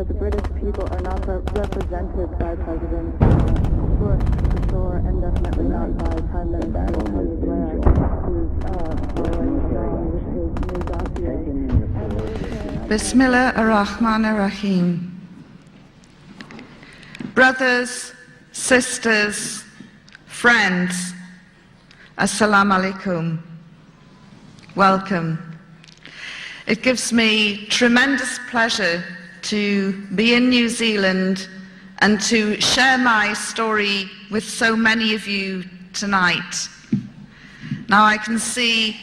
that the British people are not represented by President Bush, for sure, and definitely not by Prime Minister Tony Blair, who's following along with his new dossier. Bismillah ar-Rahman ar-Rahim. Brothers, sisters, friends, Assalamu alaikum. Welcome. It gives me tremendous pleasure to be in New Zealand and to share my story with so many of you tonight. Now I can see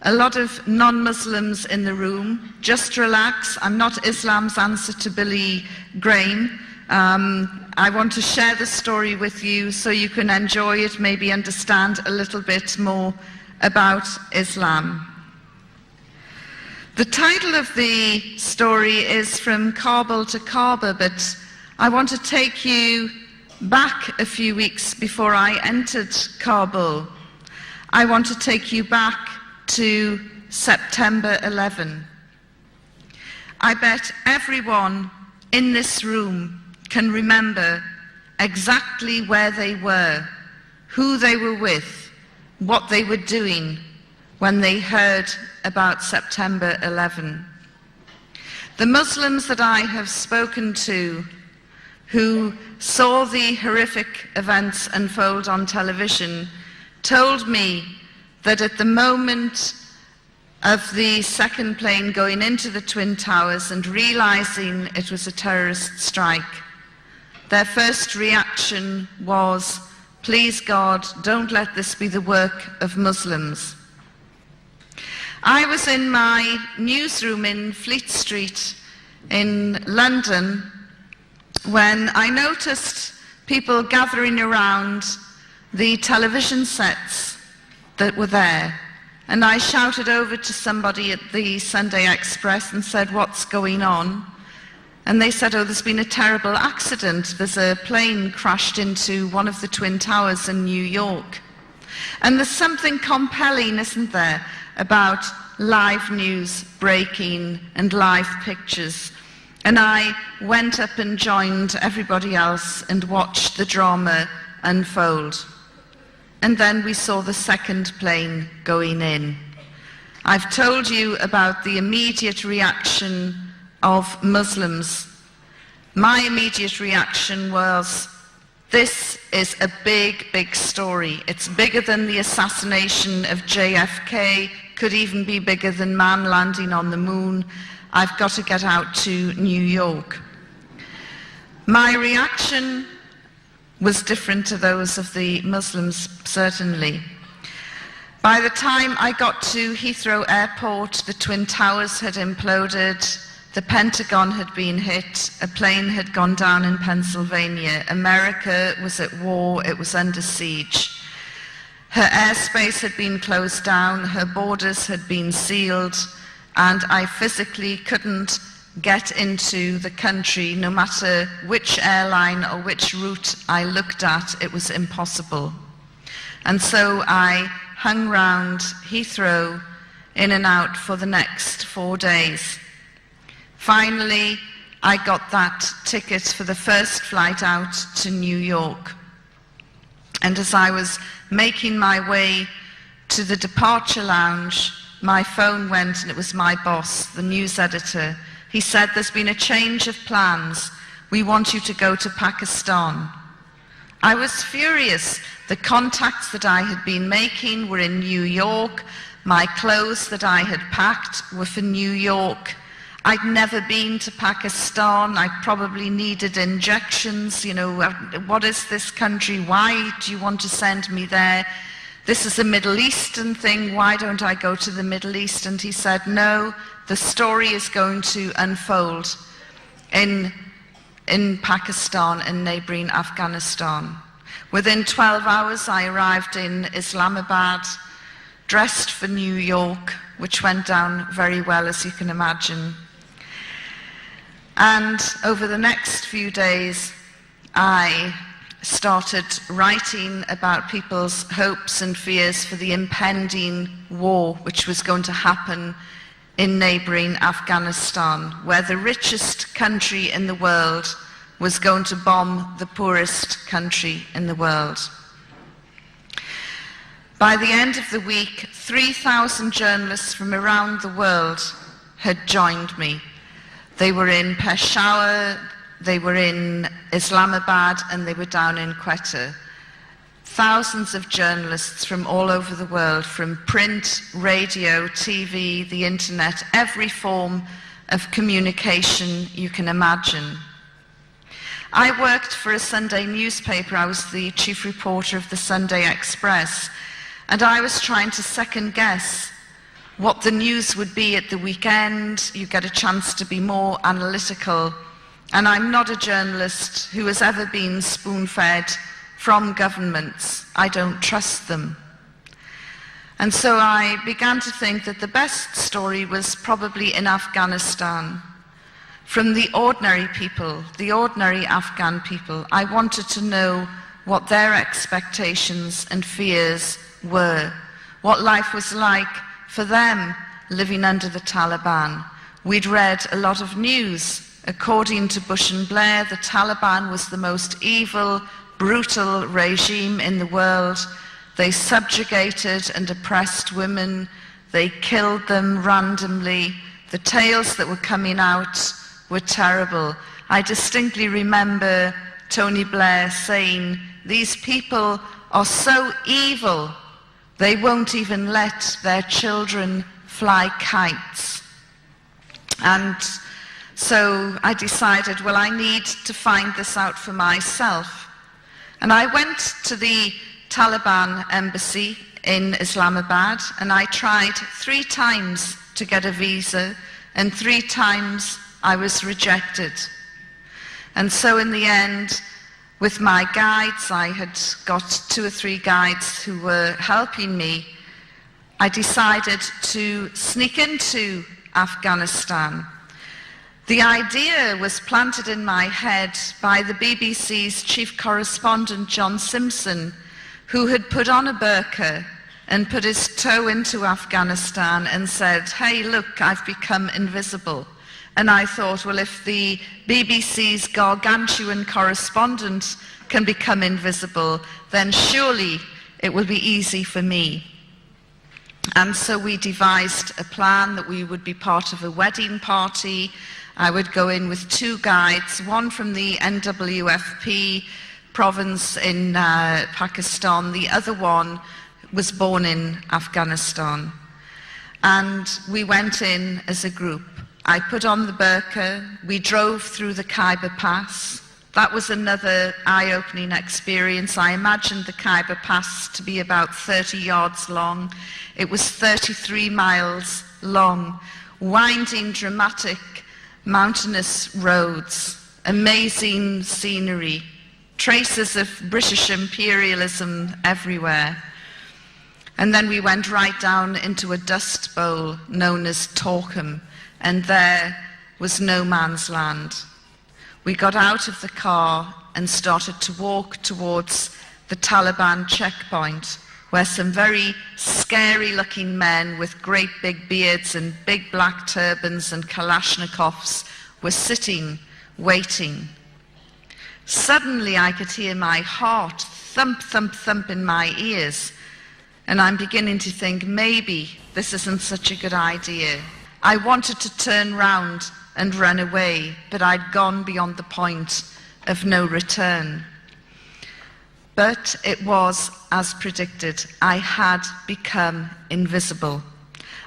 a lot of non-Muslims in the room. Just relax, I'm not Islam's answer to Billy Graham. I want to share the story with you so you can enjoy it, maybe understand a little bit more about Islam. The title of the story is From Kabul to Kaaba, but I want to take you back a few weeks before I entered Kabul. I want to take you back to September 11. I bet everyone in this room can remember exactly where they were, who they were with, what they were doing when they heard about September 11. The Muslims that I have spoken to who saw the horrific events unfold on television told me that at the moment of the second plane going into the Twin Towers and realizing it was a terrorist strike, their first reaction was, "Please God, don't let this be the work of Muslims." I was in my newsroom in Fleet Street in London when I noticed people gathering around the television sets that were there. And I shouted over to somebody at the Sunday Express and said, "What's going on?" And they said, "Oh, there's been a terrible accident. There's a plane crashed into one of the Twin Towers in New York." And there's something compelling, isn't there, about live news breaking and live pictures. And I went up and joined everybody else and watched the drama unfold. And then we saw the second plane going in. I've told you about the immediate reaction of Muslims. My immediate reaction was, this is a big, big story. It's bigger than the assassination of JFK, could even be bigger than man landing on the moon. I've got to get out to New York. My reaction was different to those of the Muslims, certainly. By the time I got to Heathrow Airport, the Twin Towers had imploded, the Pentagon had been hit, a plane had gone down in Pennsylvania. America was at war, it was under siege. Her airspace had been closed down, her borders had been sealed, and I physically couldn't get into the country. No matter which airline or which route I looked at, it was impossible. And so I hung round Heathrow in and out for the next 4 days. Finally, I got that ticket for the first flight out to New York. And as I was making my way to the departure lounge, my phone went and it was my boss, the news editor. He said, "There's been a change of plans. We want you to go to Pakistan." I was furious. The contacts that I had been making were in New York. My clothes that I had packed were for New York. I'd never been to Pakistan. I probably needed injections. You know, what is this country? Why do you want to send me there? This is a Middle Eastern thing. Why don't I go to the Middle East? And he said, "No, the story is going to unfold in Pakistan and neighboring Afghanistan." Within 12 hours, I arrived in Islamabad, dressed for New York, which went down very well, as you can imagine. And over the next few days, I started writing about people's hopes and fears for the impending war which was going to happen in neighboring Afghanistan, where the richest country in the world was going to bomb the poorest country in the world. By the end of the week, 3,000 journalists from around the world had joined me. They were in Peshawar, they were in Islamabad, and they were down in Quetta. Thousands of journalists from all over the world, from print, radio, TV, the internet, every form of communication you can imagine. I worked for a Sunday newspaper. I was the chief reporter of the Sunday Express, and I was trying to second guess what the news would be at the weekend. You get a chance to be more analytical, and I'm not a journalist who has ever been spoon-fed from governments. I don't trust them. And so I began to think that the best story was probably in Afghanistan. From the ordinary people, the ordinary Afghan people, I wanted to know what their expectations and fears were, what life was like for them living under the Taliban. We'd read a lot of news. According to Bush and Blair, the Taliban was the most evil, brutal regime in the world. They subjugated and oppressed women. They killed them randomly. The tales that were coming out were terrible. I distinctly remember Tony Blair saying, "These people are so evil, they won't even let their children fly kites." And so I decided, well, I need to find this out for myself. And I went to the Taliban embassy in Islamabad, and I tried 3 times to get a visa, and 3 times I was rejected. And so in the end, with my guides, I had got 2 or 3 guides who were helping me, I decided to sneak into Afghanistan. The idea was planted in my head by the BBC's chief correspondent, John Simpson, who had put on a burqa and put his toe into Afghanistan and said, "Hey, look, I've become invisible." And I thought, well, if the BBC's gargantuan correspondent can become invisible, then surely it will be easy for me. And so we devised a plan that we would be part of a wedding party. I would go in with 2 guides, one from the NWFP province in Pakistan, the other one was born in Afghanistan. And we went in as a group. I put on the burqa, we drove through the Khyber Pass. That was another eye-opening experience. I imagined the Khyber Pass to be about 30 yards long. It was 33 miles long, winding, dramatic, mountainous roads, amazing scenery, traces of British imperialism everywhere. And then we went right down into a dust bowl known as Torkham, and there was no man's land. We got out of the car and started to walk towards the Taliban checkpoint, where some very scary-looking men with great big beards and big black turbans and Kalashnikovs were sitting, waiting. Suddenly I could hear my heart thump, thump, thump in my ears, and I'm beginning to think, maybe this isn't such a good idea. I wanted to turn round and run away, but I'd gone beyond the point of no return. But it was as predicted. I had become invisible.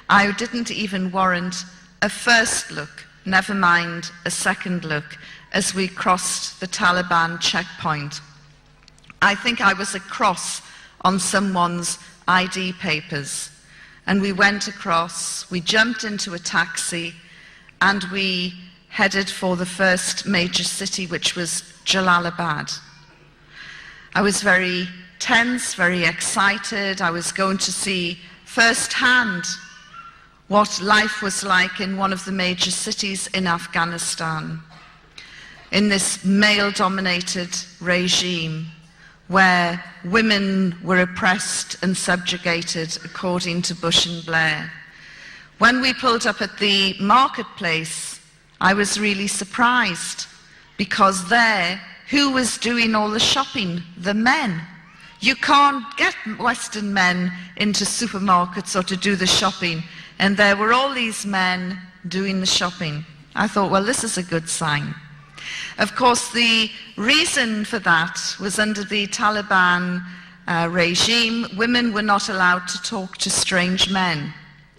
I didn't even warrant a first look, never mind a second look, as we crossed the Taliban checkpoint. I think I was a cross on someone's ID papers. And we went across, we jumped into a taxi, and we headed for the first major city, which was Jalalabad. I was very tense, very excited. I was going to see firsthand what life was like in one of the major cities in Afghanistan, in this male-dominated regime where women were oppressed and subjugated according to Bush and Blair, When we pulled up at the marketplace, I was really surprised, because there, who was doing all the shopping? The men. You can't get Western men into supermarkets or to do the shopping, and there were all these men doing the shopping. I thought, well, this is a good sign. Of course, the reason for that was under the Taliban regime, women were not allowed to talk to strange men.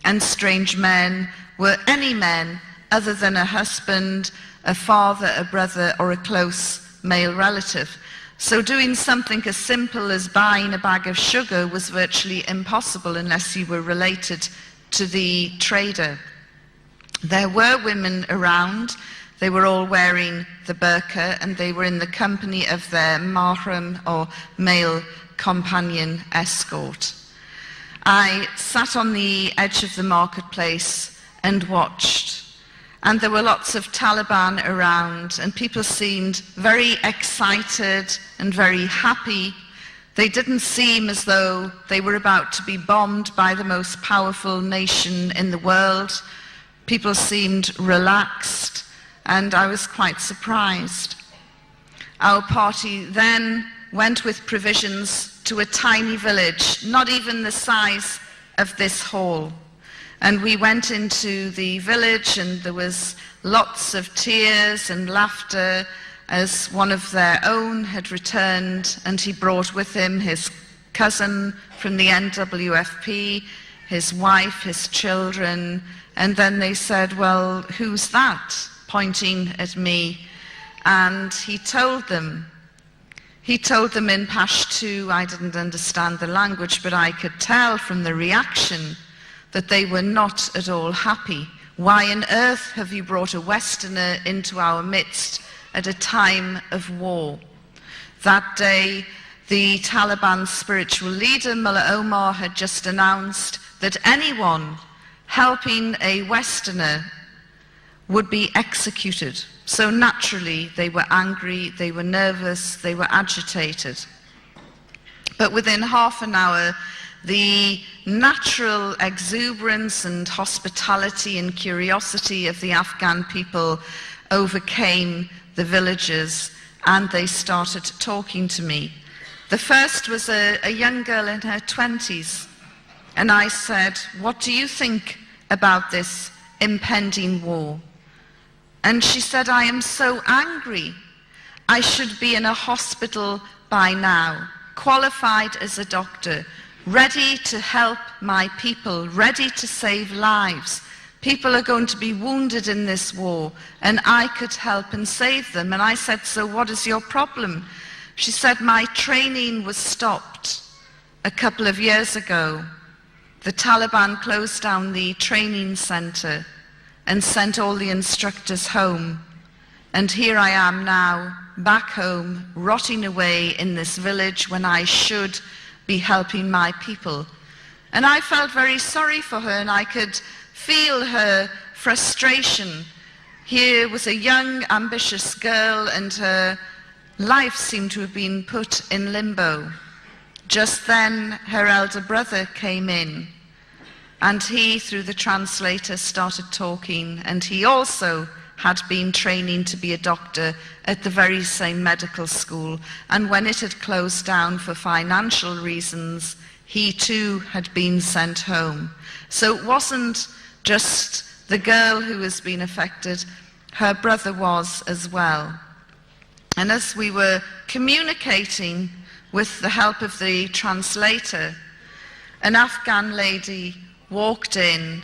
And strange men were any men other than a husband, a father, a brother, or a close male relative. So doing something as simple as buying a bag of sugar was virtually impossible unless you were related to the trader. There were women around. They were all wearing the burqa, and they were in the company of their mahram, or male companion escort. I sat on the edge of the marketplace and watched, and there were lots of Taliban around, and people seemed very excited and very happy. They didn't seem as though they were about to be bombed by the most powerful nation in the world. People seemed relaxed, and I was quite surprised. Our party then went with provisions to a tiny village, not even the size of this hall. And we went into the village, and there was lots of tears and laughter as one of their own had returned, and he brought with him his cousin from the NWFP, his wife, his children. And then they said, well, who's that? Pointing at me. And he told them in Pashto. I didn't understand the language, but I could tell from the reaction that they were not at all happy. Why on earth have you brought a Westerner into our midst at a time of war? That day, the Taliban spiritual leader, Mullah Omar, had just announced that anyone helping a Westerner would be executed. So naturally, they were angry, they were nervous, they were agitated. But within half an hour, the natural exuberance and hospitality and curiosity of the Afghan people overcame the villagers, and they started talking to me. The first was a young girl in her 20s, and I said, what do you think about this impending war? And she said, I am so angry. I should be in a hospital by now, qualified as a doctor, ready to help my people, ready to save lives. People are going to be wounded in this war, and I could help and save them. And I said, so what is your problem? She said, my training was stopped a couple of years ago. The Taliban closed down the training center and sent all the instructors home. And here I am now, back home, rotting away in this village when I should be helping my people. And I felt very sorry for her, and I could feel her frustration. Here was a young, ambitious girl, and her life seemed to have been put in limbo. Just then, her elder brother came in, and he, through the translator, started talking, and he also had been training to be a doctor at the very same medical school. And when it had closed down for financial reasons, he too had been sent home. So it wasn't just the girl who was being affected, her brother was as well. And as we were communicating with the help of the translator, an Afghan lady walked in,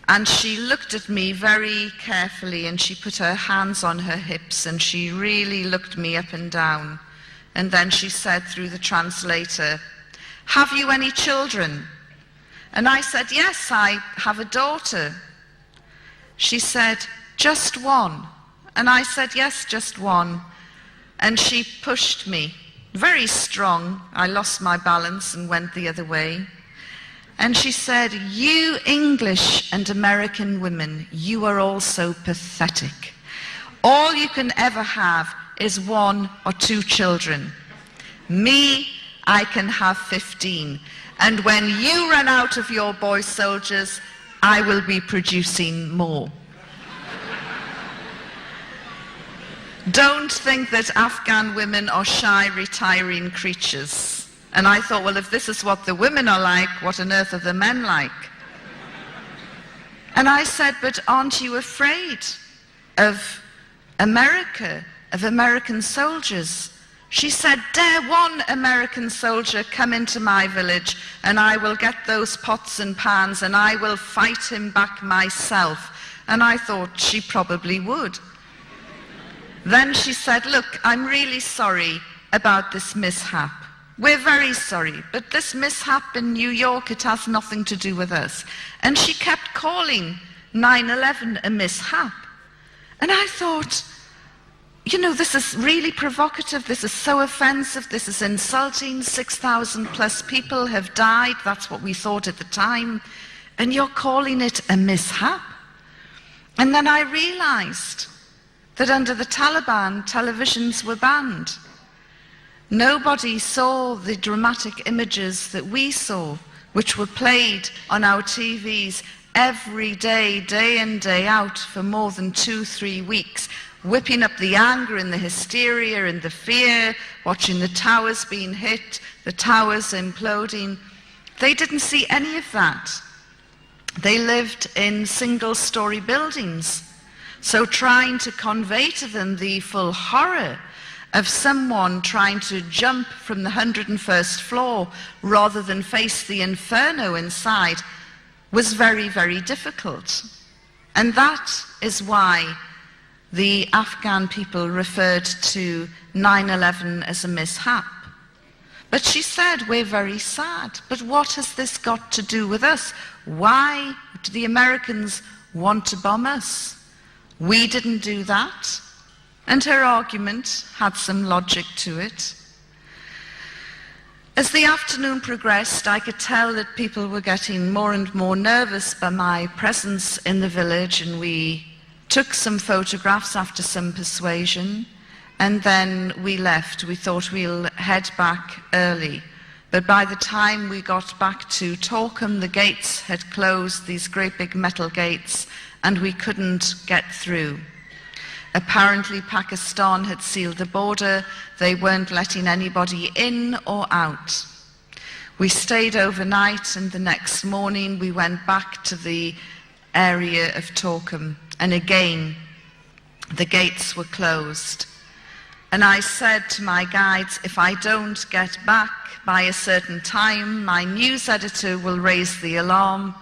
and she looked at me very carefully, and she put her hands on her hips, and she really looked me up and down. And then she said through the translator, have you any children? And I said, yes, I have a daughter. She said, just one? And I said, yes, just one. And she pushed me, very strong. I lost my balance and went the other way. And she said, you English and American women, you are all so pathetic. All you can ever have is 1 or 2 children. Me, I can have 15. And when you run out of your boy soldiers, I will be producing more. Don't think that Afghan women are shy, retiring creatures. And I thought, well, if this is what the women are like, what on earth are the men like? And I said, but aren't you afraid of America, of American soldiers? She said, dare one American soldier come into my village and I will get those pots and pans and I will fight him back myself. And I thought she probably would. Then she said, look, I'm really sorry about this mishap. We're very sorry, but this mishap in New York, it has nothing to do with us. And she kept calling 9/11 a mishap. And I thought, you know, this is really provocative, this is so offensive, this is insulting, 6,000 plus people have died, that's what we thought at the time, and you're calling it a mishap? And then I realized that under the Taliban, televisions were banned. Nobody saw the dramatic images that we saw, which were played on our TVs every day, day in, day out, for more than 2-3 weeks, whipping up the anger and the hysteria and the fear, watching the towers being hit, the towers imploding. They didn't see any of that. They lived in single-story buildings. So trying to convey to them the full horror of someone trying to jump from the 101st floor rather than face the inferno inside was very, very difficult. And that is why the Afghan people referred to 9/11 as a mishap. But she said, we're very sad. But what has this got to do with us? Why do the Americans want to bomb us? We didn't do that. And her argument had some logic to it. As the afternoon progressed, I could tell that people were getting more and more nervous by my presence in the village, and we took some photographs after some persuasion, and then we left. We thought we'll head back early. But by the time we got back to Torkham, the gates had closed, these great big metal gates, and we couldn't get through. Apparently Pakistan had sealed the border. They weren't letting anybody in or out. We stayed overnight, and the next morning we went back to the area of Torkham, and again the gates were closed. And I said to my guides, if I don't get back by a certain time, my news editor will raise the alarm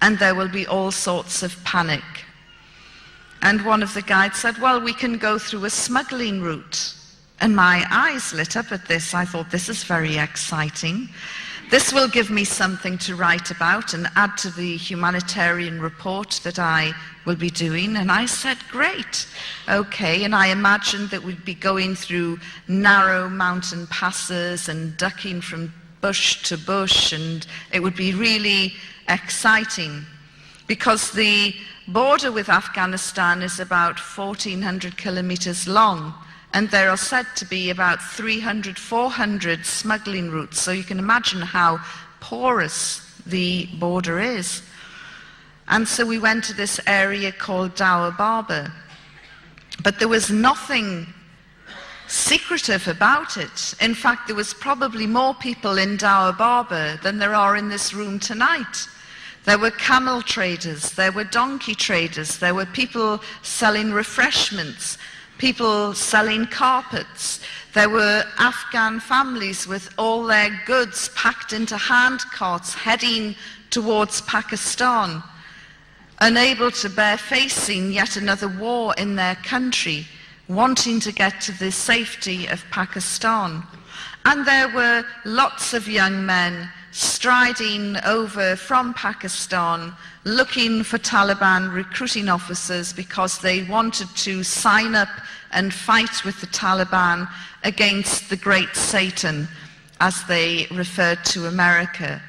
and there will be all sorts of panic. And one of the guides said, well, we can go through a smuggling route. And my eyes lit up at this. I thought, this is very exciting. This will give me something to write about and add to the humanitarian report that I will be doing. And I said, great, okay. And I imagined that we'd be going through narrow mountain passes and ducking from bush to bush, and it would be really exciting because the border with Afghanistan is about 1,400 kilometers long, and there are said to be about 300, 400 smuggling routes, so you can imagine how porous the border is. And so we went to this area called Dawah Barber, but there was nothing secretive about it. In fact, there was probably more people in Dawah Barber than there are in this room tonight. There were camel traders, there were donkey traders, there were people selling refreshments, people selling carpets. There were Afghan families with all their goods packed into hand carts heading towards Pakistan, unable to bear facing yet another war in their country, wanting to get to the safety of Pakistan. And there were lots of young men striding over from Pakistan, looking for Taliban recruiting officers because they wanted to sign up and fight with the Taliban against the Great Satan, as they referred to America.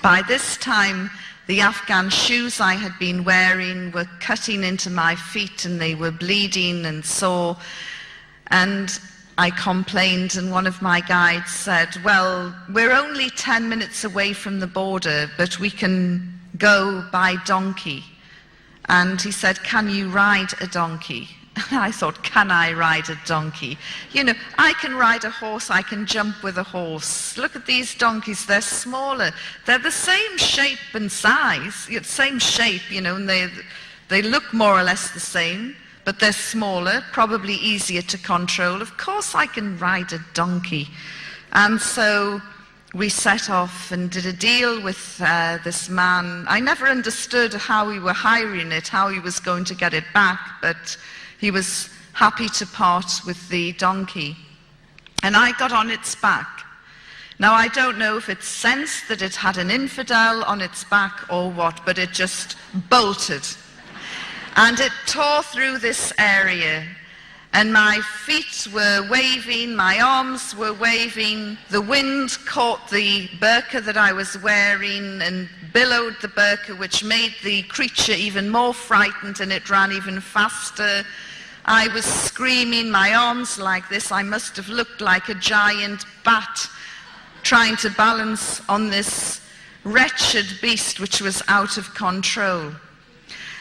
By this time, the Afghan shoes I had been wearing were cutting into my feet and they were bleeding and sore. And I complained, and one of my guides said, well, we're only 10 minutes away from the border, but we can go by donkey. And he said, "Can you ride a donkey?" And I thought, can I ride a donkey? You know, I can ride a horse, I can jump with a horse. Look at these donkeys, they're smaller. They're the same shape and size, same shape, you know, and they look more or less the same, but they're smaller, probably easier to control. Of course I can ride a donkey. And so we set off and did a deal with this man. I never understood how we were hiring it, how he was going to get it back, but he was happy to part with the donkey. And I got on its back. Now, I don't know if it sensed that it had an infidel on its back or what, but it just bolted. And it tore through this area. And my feet were waving, my arms were waving. The wind caught the burqa that I was wearing and billowed the burqa, which made the creature even more frightened, and it ran even faster. I was screaming, my arms like this. I must have looked like a giant bat trying to balance on this wretched beast which was out of control.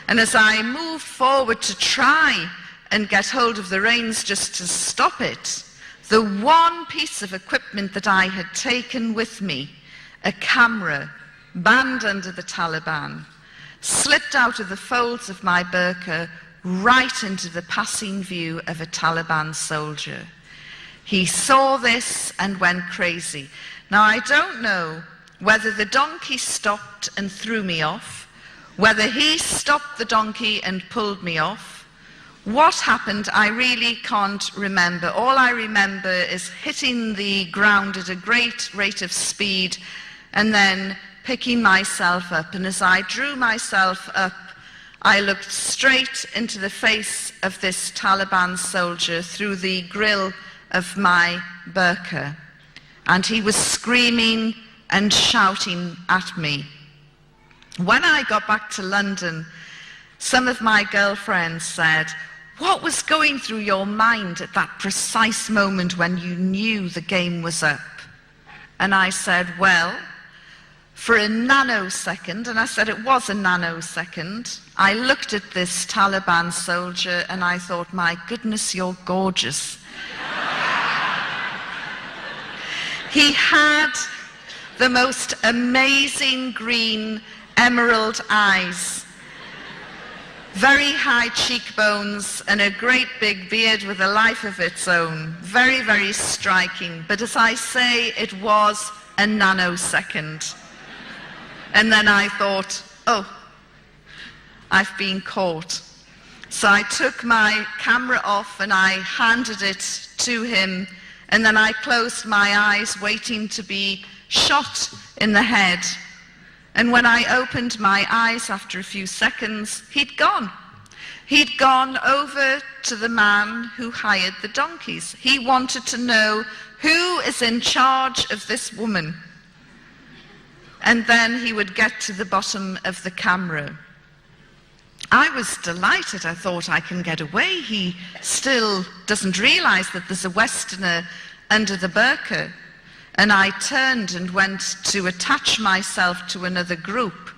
And as I moved forward to try and get hold of the reins just to stop it, the one piece of equipment that I had taken with me, a camera banned under the Taliban, slipped out of the folds of my burqa right into the passing view of a Taliban soldier. He saw this and went crazy. Now, I don't know whether the donkey stopped and threw me off, whether he stopped the donkey and pulled me off. What happened, I really can't remember. All I remember is hitting the ground at a great rate of speed and then picking myself up. And as I drew myself up, I looked straight into the face of this Taliban soldier through the grill of my burqa. And he was screaming and shouting at me. When I got back to London, some of my girlfriends said, "What was going through your mind at that precise moment when you knew the game was up?" And I said, well, for a nanosecond, and I said it was a nanosecond, I looked at this Taliban soldier and I thought, my goodness, you're gorgeous. He had the most amazing green emerald eyes, very high cheekbones and a great big beard with a life of its own. Very, very striking. But as I say, it was a nanosecond. And then I thought, oh, I've been caught. So I took my camera off and I handed it to him, and then I closed my eyes waiting to be shot in the head. And when I opened my eyes after a few seconds, he'd gone. He'd gone over to the man who hired the donkeys. He wanted to know who is in charge of this woman. And then he would get to the bottom of the camera. I was delighted. I thought, I can get away. He still doesn't realize that there's a Westerner under the burqa. And I turned and went to attach myself to another group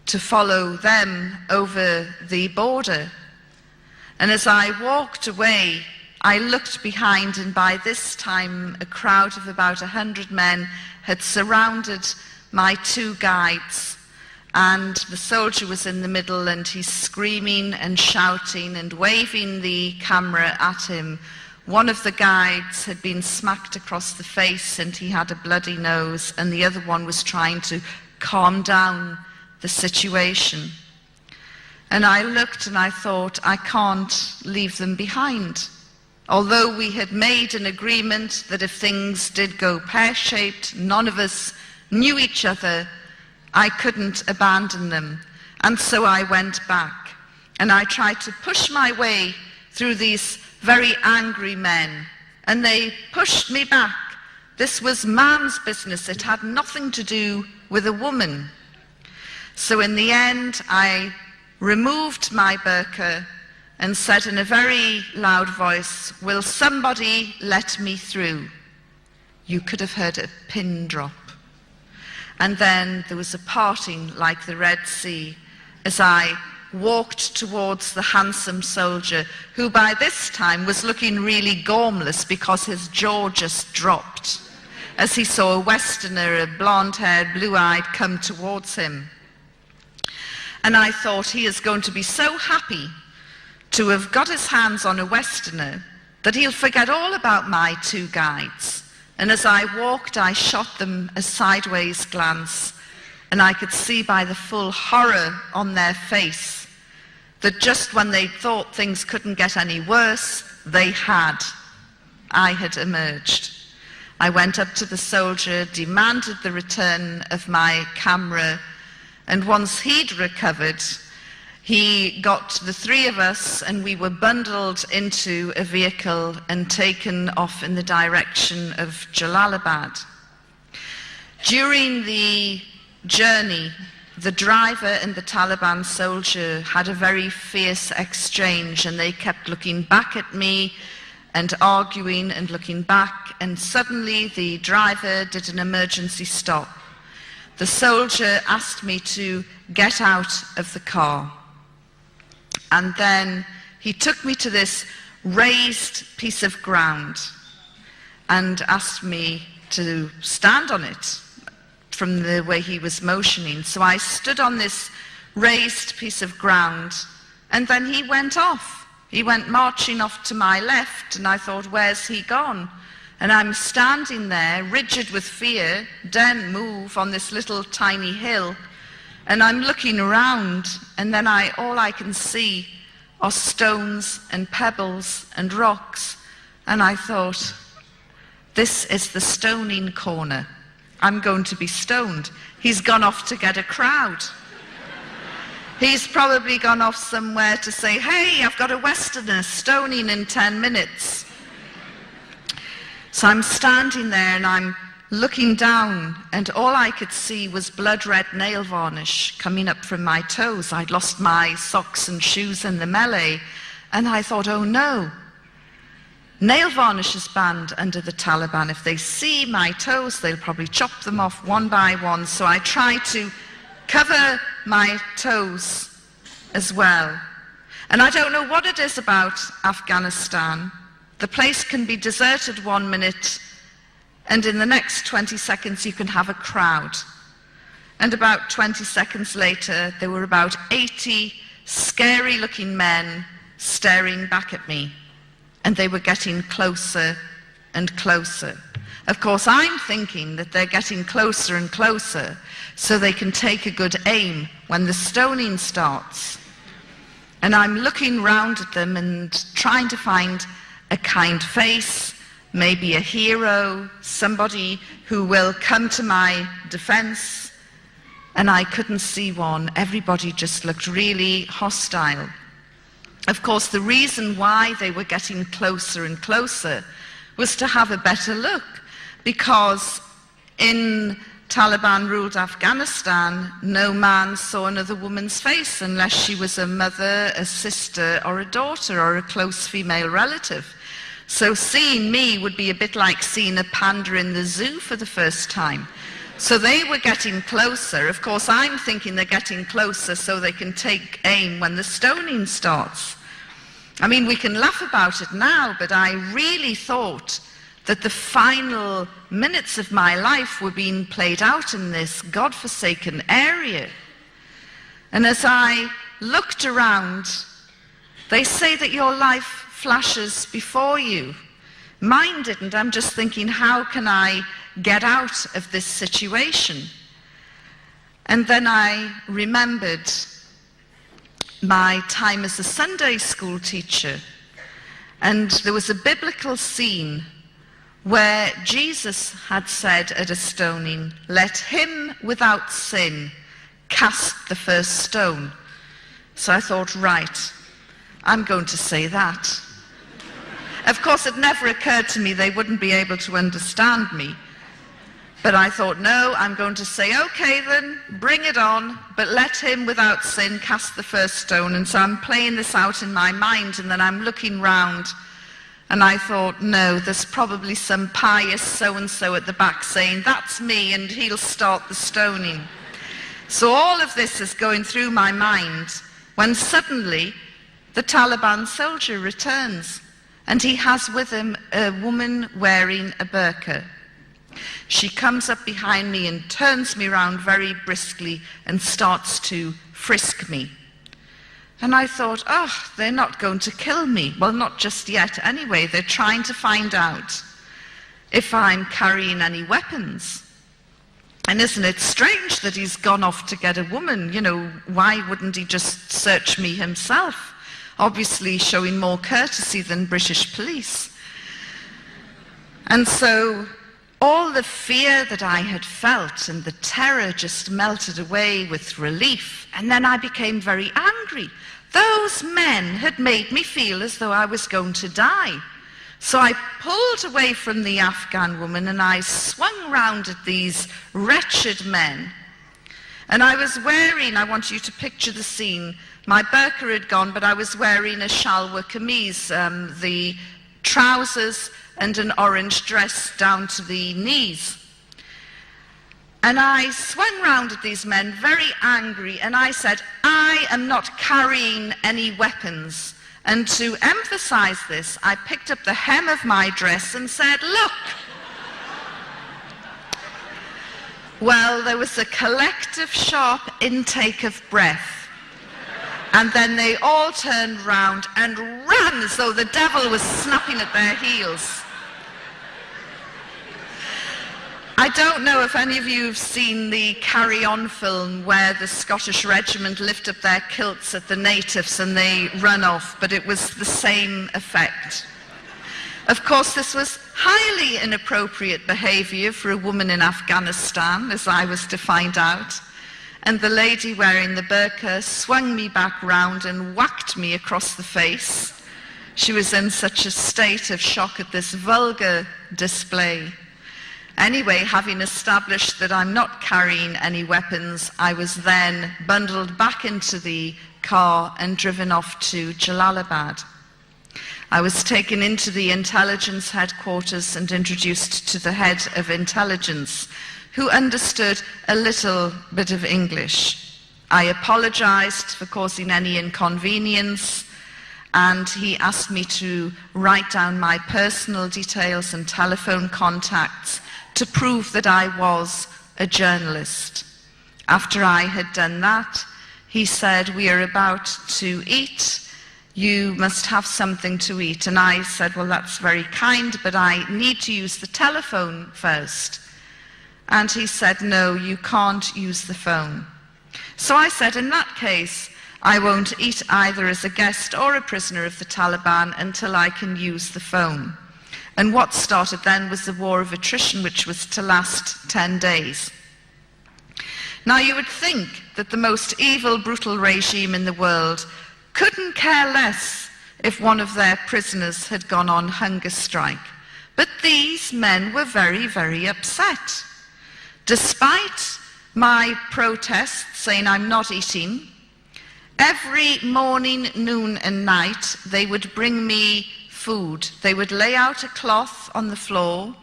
to follow them over the border. And as I walked away, I looked behind, and by this time a crowd of about 100 men had surrounded my two guides, and the soldier was in the middle, and he's screaming and shouting and waving the camera at him. One of the guides had been smacked across the face and he had a bloody nose, and the other one was trying to calm down the situation. And I looked and I thought, I can't leave them behind. Although we had made an agreement that if things did go pear-shaped, none of us knew each other, I couldn't abandon them. And so I went back and I tried to push my way through these very angry men, and they pushed me back. This was man's business. It had nothing to do with a woman. So in the end, I removed my burqa and said in a very loud voice, "Will somebody let me through?" You could have heard a pin drop. And then there was a parting like the Red Sea as I walked towards the handsome soldier, who by this time was looking really gormless because his jaw just dropped as he saw a Westerner, a blonde-haired, blue-eyed, come towards him. And I thought, he is going to be so happy to have got his hands on a Westerner that he'll forget all about my two guides. And as I walked, I shot them a sideways glance, and I could see by the full horror on their face that just when they thought things couldn't get any worse, they had. I had emerged. I went up to the soldier, demanded the return of my camera, and once he'd recovered, he got the three of us and we were bundled into a vehicle and taken off in the direction of Jalalabad. During the journey, the driver and the Taliban soldier had a very fierce exchange, and they kept looking back at me and arguing and looking back, and suddenly the driver did an emergency stop. The soldier asked me to get out of the car, and then he took me to this raised piece of ground and asked me to stand on it from the way he was motioning. So I stood on this raised piece of ground, and then he went off. He went marching off to my left, and I thought, where's he gone? And I'm standing there, rigid with fear, daren't move on this little tiny hill, and I'm looking around, and then all I can see are stones and pebbles and rocks, and I thought, this is the stoning corner. I'm going to be stoned. He's gone off to get a crowd. He's probably gone off somewhere to say, hey, I've got a Westerner stoning in 10 minutes. So I'm standing there and I'm looking down, and all I could see was blood-red nail varnish coming up from my toes. I'd lost my socks and shoes in the melee, and I thought, oh no. Nail varnish is banned under the Taliban. If they see my toes, they'll probably chop them off one by one. So I try to cover my toes as well. And I don't know what it is about Afghanistan. The place can be deserted 1 minute, and in the next 20 seconds you can have a crowd. And about 20 seconds later, there were about 80 scary-looking men staring back at me. And they were getting closer and closer. Of course, I'm thinking that they're getting closer and closer so they can take a good aim when the stoning starts. And I'm looking round at them and trying to find a kind face, maybe a hero, somebody who will come to my defense. And I couldn't see one. Everybody just looked really hostile. Of course, the reason why they were getting closer and closer was to have a better look, because in Taliban-ruled Afghanistan, no man saw another woman's face unless she was a mother, a sister, or a daughter, or a close female relative. So seeing me would be a bit like seeing a panda in the zoo for the first time. So they were getting closer. Of course, I'm thinking they're getting closer so they can take aim when the stoning starts. I mean, we can laugh about it now, but I really thought that the final minutes of my life were being played out in this godforsaken area. And as I looked around, they say that your life flashes before you. Mine didn't. I'm just thinking, how can I get out of this situation? And then I remembered my time as a Sunday school teacher, and there was a biblical scene where Jesus had said at a stoning, "Let him without sin cast the first stone." So I thought, right, I'm going to say that. Of course, it never occurred to me they wouldn't be able to understand me. But I thought, no, I'm going to say, okay then, bring it on, but let him without sin cast the first stone. And so I'm playing this out in my mind, and then I'm looking round, And I thought, no, there's probably some pious so-and-so at the back saying, that's me, and he'll start the stoning. So all of this is going through my mind when suddenly the Taliban soldier returns, and he has with him a woman wearing a burqa. She comes up behind me and turns me around very briskly and starts to frisk me. And I thought, oh, they're not going to kill me. Well, not just yet. Anyway, they're trying to find out if I'm carrying any weapons. And isn't it strange that he's gone off to get a woman? You know, why wouldn't he just search me himself? Obviously showing more courtesy than British police. And so all the fear that I had felt and the terror just melted away with relief. And then I became very angry. Those men had made me feel as though I was going to die. So I pulled away from the Afghan woman and I swung round at these wretched men. And I was wearing, I want you to picture the scene, my burqa had gone, but I was wearing a shalwar kameez, the trousers and an orange dress down to the knees. And I swung round at these men, very angry, and I said, I am not carrying any weapons. And to emphasize this, I picked up the hem of my dress and said, look. Well, there was a collective sharp intake of breath. And then they all turned round and ran as though the devil was snapping at their heels. I don't know if any of you have seen the Carry On film where the Scottish regiment lift up their kilts at the natives and they run off, but it was the same effect. Of course, this was highly inappropriate behavior for a woman in Afghanistan, as I was to find out. And the lady wearing the burqa swung me back round and whacked me across the face. She was in such a state of shock at this vulgar display. Anyway, having established that I'm not carrying any weapons, I was then bundled back into the car and driven off to Jalalabad. I was taken into the intelligence headquarters and introduced to the head of intelligence, who understood a little bit of English. I apologized for causing any inconvenience, and he asked me to write down my personal details and telephone contacts to prove that I was a journalist. After I had done that, he said, we are about to eat. You must have something to eat. And I said, well, that's very kind, but I need to use the telephone first. And he said, no, you can't use the phone. So I said, in that case, I won't eat either as a guest or a prisoner of the Taliban until I can use the phone. And what started then was the war of attrition, which was to last 10 days. Now, you would think that the most evil, brutal regime in the world couldn't care less if one of their prisoners had gone on hunger strike. But these men were very, very upset. Despite my protest saying I'm not eating, every morning, noon and night, they would bring me food. They would lay out a cloth on the floor,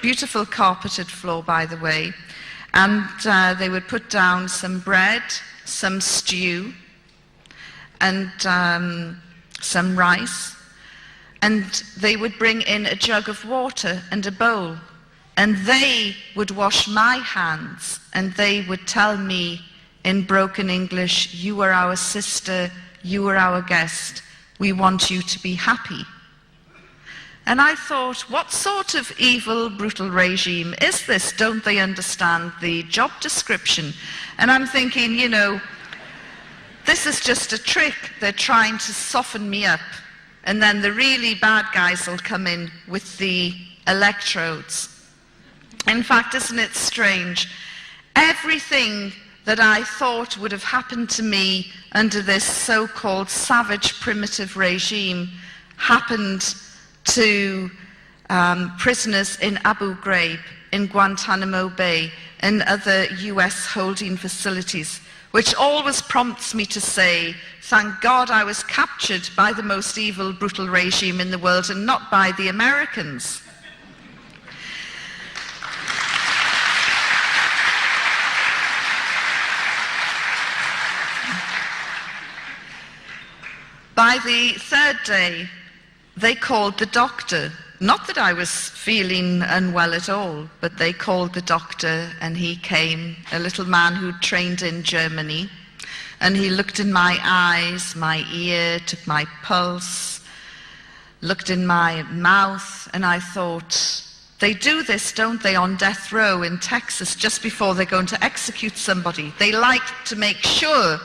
beautiful carpeted floor, by the way, and they would put down some bread, some stew, and some rice, and they would bring in a jug of water and a bowl, and they would wash my hands, and they would tell me in broken English, you are our sister, you are our guest, we want you to be happy. And I thought, what sort of evil, brutal regime is this? Don't they understand the job description? And I'm thinking, you know, this is just a trick. They're trying to soften me up. And then the really bad guys will come in with the electrodes. In fact, isn't it strange? Everything that I thought would have happened to me under this so-called savage primitive regime happened to prisoners in Abu Ghraib, in Guantanamo Bay, and other US holding facilities, which always prompts me to say, thank God I was captured by the most evil, brutal regime in the world and not by the Americans. By the third day, they called the doctor. Not that I was feeling unwell at all, but they called the doctor and he came, a little man who'd trained in Germany, and he looked in my eyes, my ear, took my pulse, looked in my mouth, and I thought, they do this, don't they, on death row in Texas just before they're going to execute somebody. They like to make sure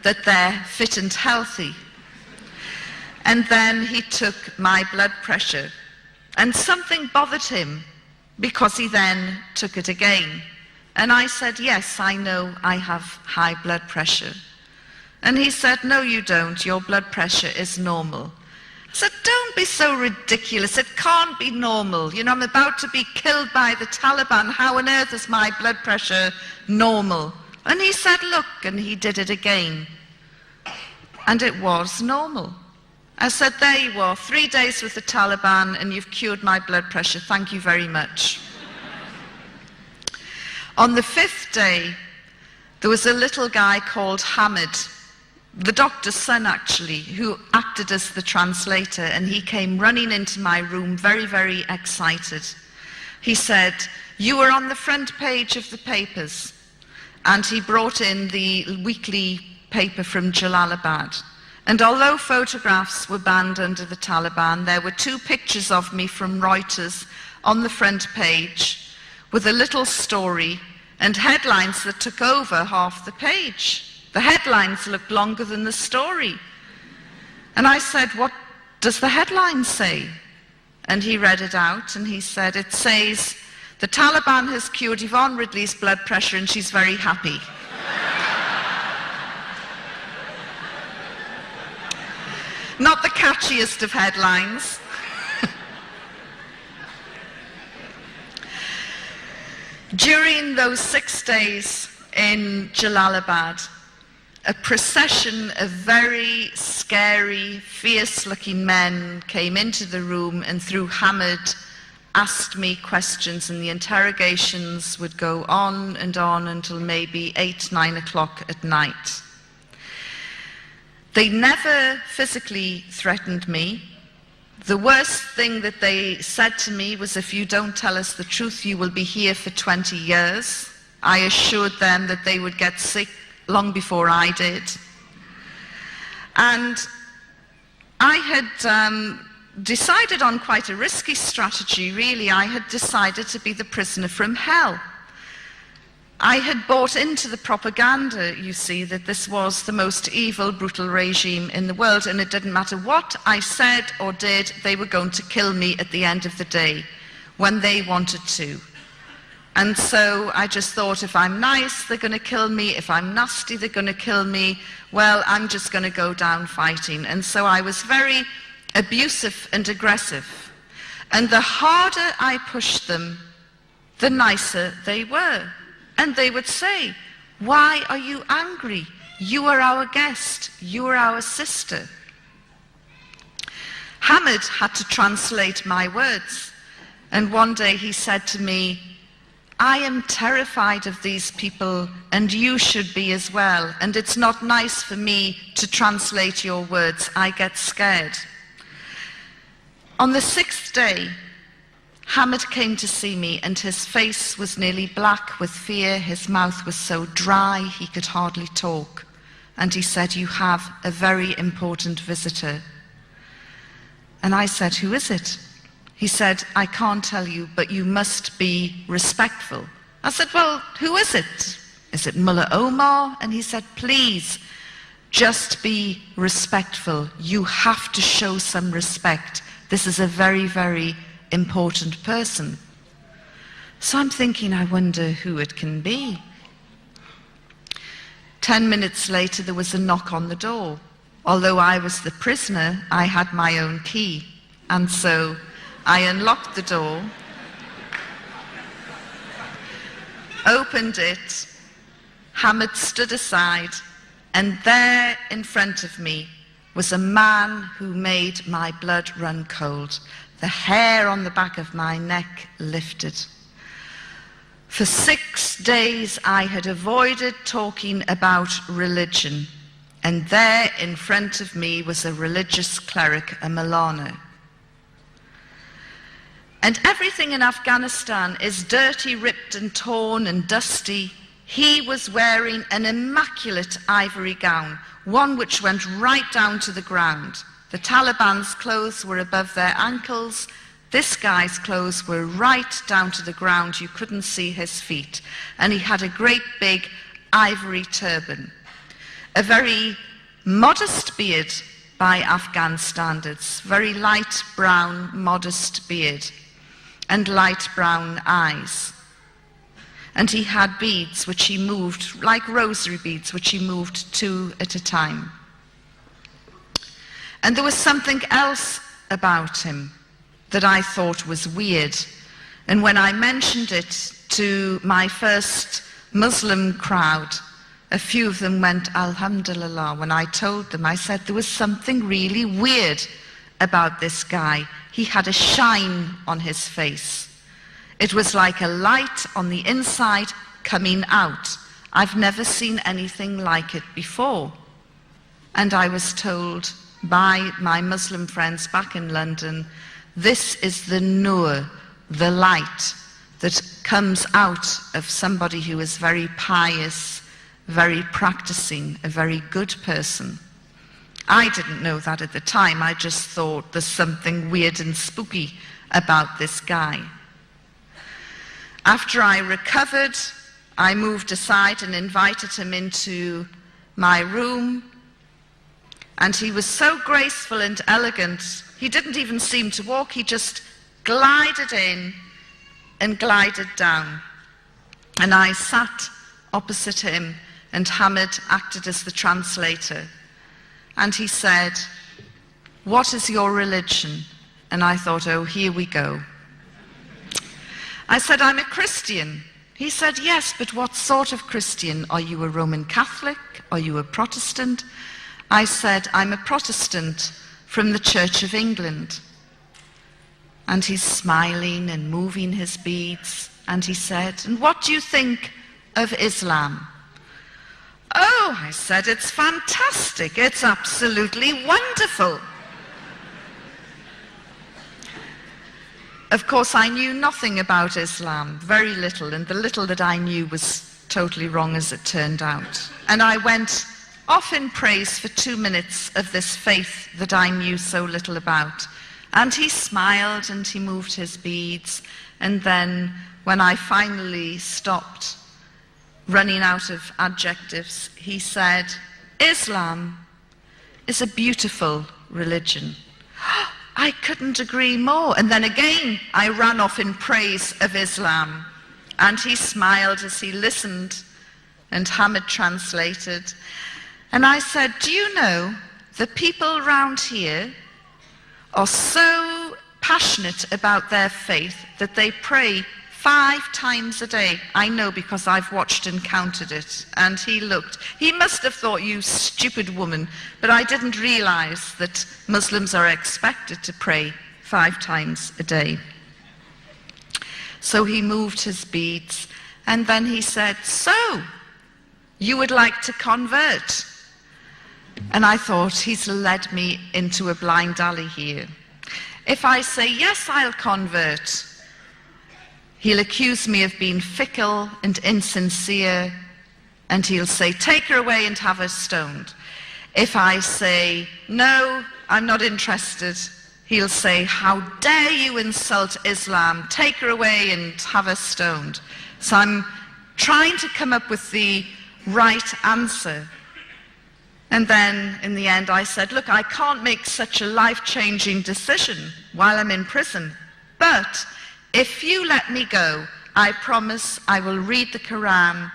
that they're fit and healthy. And then he took my blood pressure, and something bothered him because he then took it again. And I said, yes, I know I have high blood pressure. And he said, no, you don't. Your blood pressure is normal. I said, don't be so ridiculous. It can't be normal. You know, I'm about to be killed by the Taliban. How on earth is my blood pressure normal? And he said, look, and he did it again. And it was normal. I said, there you are, 3 days with the Taliban and you've cured my blood pressure. Thank you very much. On the fifth day, there was a little guy called Hamid, the doctor's son actually, who acted as the translator, and he came running into my room very, very excited. He said, you were on the front page of the papers, and he brought in the weekly paper from Jalalabad. And although photographs were banned under the Taliban, there were 2 pictures of me from Reuters on the front page with a little story and headlines that took over half the page. The headlines looked longer than the story. And I said, what does the headline say? And he read it out and he said, it says, the Taliban has cured Yvonne Ridley's blood pressure and she's very happy. Not the catchiest of headlines. During those 6 days in Jalalabad, a procession of very scary, fierce-looking men came into the room and through Hamid asked me questions, and the interrogations would go on until maybe 8, 9 o'clock at night. They never physically threatened me. The worst thing that they said to me was, if you don't tell us the truth, you will be here for 20 years. I assured them that they would get sick long before I did. And I had decided on quite a risky strategy, really. I had decided to be the prisoner from hell. I had bought into the propaganda, you see, that this was the most evil, brutal regime in the world, and it didn't matter what I said or did, they were going to kill me at the end of the day, when they wanted to. And so I just thought, if I'm nice, they're going to kill me. If I'm nasty, they're going to kill me. Well, I'm just going to go down fighting. And so I was very abusive and aggressive. And the harder I pushed them, the nicer they were. And they would say, why are you angry? You are our guest. You are our sister. Hamid had to translate my words. And one day he said to me, I am terrified of these people, and you should be as well. And it's not nice for me to translate your words. I get scared. On the 6th day, Hamid came to see me, and his face was nearly black with fear. His mouth was so dry he could hardly talk. And he said, you have a very important visitor. And I said, who is it? He said, I can't tell you, but you must be respectful. I said, well, who is it? Is it Mullah Omar? And he said, please, just be respectful. You have to show some respect. This is a very, very important person. So I'm thinking, I wonder who it can be. 10 minutes later, there was a knock on the door. Although I was the prisoner, I had my own key. And so I unlocked the door, opened it, Hamid stood aside, and there in front of me was a man who made my blood run cold. The hair on the back of my neck lifted. For 6 days I had avoided talking about religion, and there in front of me was a religious cleric, a Milano. And everything in Afghanistan is dirty, ripped and torn and dusty. He was wearing an immaculate ivory gown, one which went right down to the ground. The Taliban's clothes were above their ankles. This guy's clothes were right down to the ground. You couldn't see his feet. And he had a great big ivory turban. A very modest beard by Afghan standards. Very light brown, modest beard. And light brown eyes. And he had beads which he moved, like rosary beads, which he moved 2 at a time. And there was something else about him that I thought was weird. And when I mentioned it to my first Muslim crowd, a few of them went, Alhamdulillah. When I told them, I said there was something really weird about this guy. He had a shine on his face. It was like a light on the inside coming out. I've never seen anything like it before. And I was told by my Muslim friends back in London, this is the nur, the light that comes out of somebody who is very pious, very practicing, a very good person. I didn't know that at the time. I just thought there's something weird and spooky about this guy. After I recovered, I moved aside and invited him into my room. And he was so graceful and elegant, he didn't even seem to walk. He just glided in and glided down. And I sat opposite him, and Hamid acted as the translator. And he said, "What is your religion?" And I thought, oh, here we go. I said, "I'm a Christian." He said, "Yes, but what sort of Christian? Are you a Roman Catholic? Are you a Protestant?" I said, "I'm a Protestant from the Church of England." And he's smiling and moving his beads. And he said, "And what do you think of Islam?" "Oh," I said, "it's fantastic. It's absolutely wonderful." Of course, I knew nothing about Islam, very little, and the little that I knew was totally wrong as it turned out. And I went off in praise for 2 minutes of this faith that I knew so little about. And he smiled and he moved his beads. And then when I finally stopped running out of adjectives, he said, "Islam is a beautiful religion." I couldn't agree more. And then again, I ran off in praise of Islam. And he smiled as he listened, and Hamid translated. And I said, "Do you know, the people around here are so passionate about their faith that they pray 5 times a day. I know because I've watched and counted it." And he looked. He must have thought, "You stupid woman." But I didn't realize that Muslims are expected to pray 5 times a day. So he moved his beads. And then he said, "So, you would like to convert?" And I thought, he's led me into a blind alley here. If I say, "Yes, I'll convert," he'll accuse me of being fickle and insincere, and he'll say, "Take her away and have her stoned." If I say, "No, I'm not interested," he'll say, "How dare you insult Islam? Take her away and have her stoned." So I'm trying to come up with the right answer. And then in the end I said, "Look, I can't make such a life-changing decision while I'm in prison, but if you let me go, I promise I will read the Quran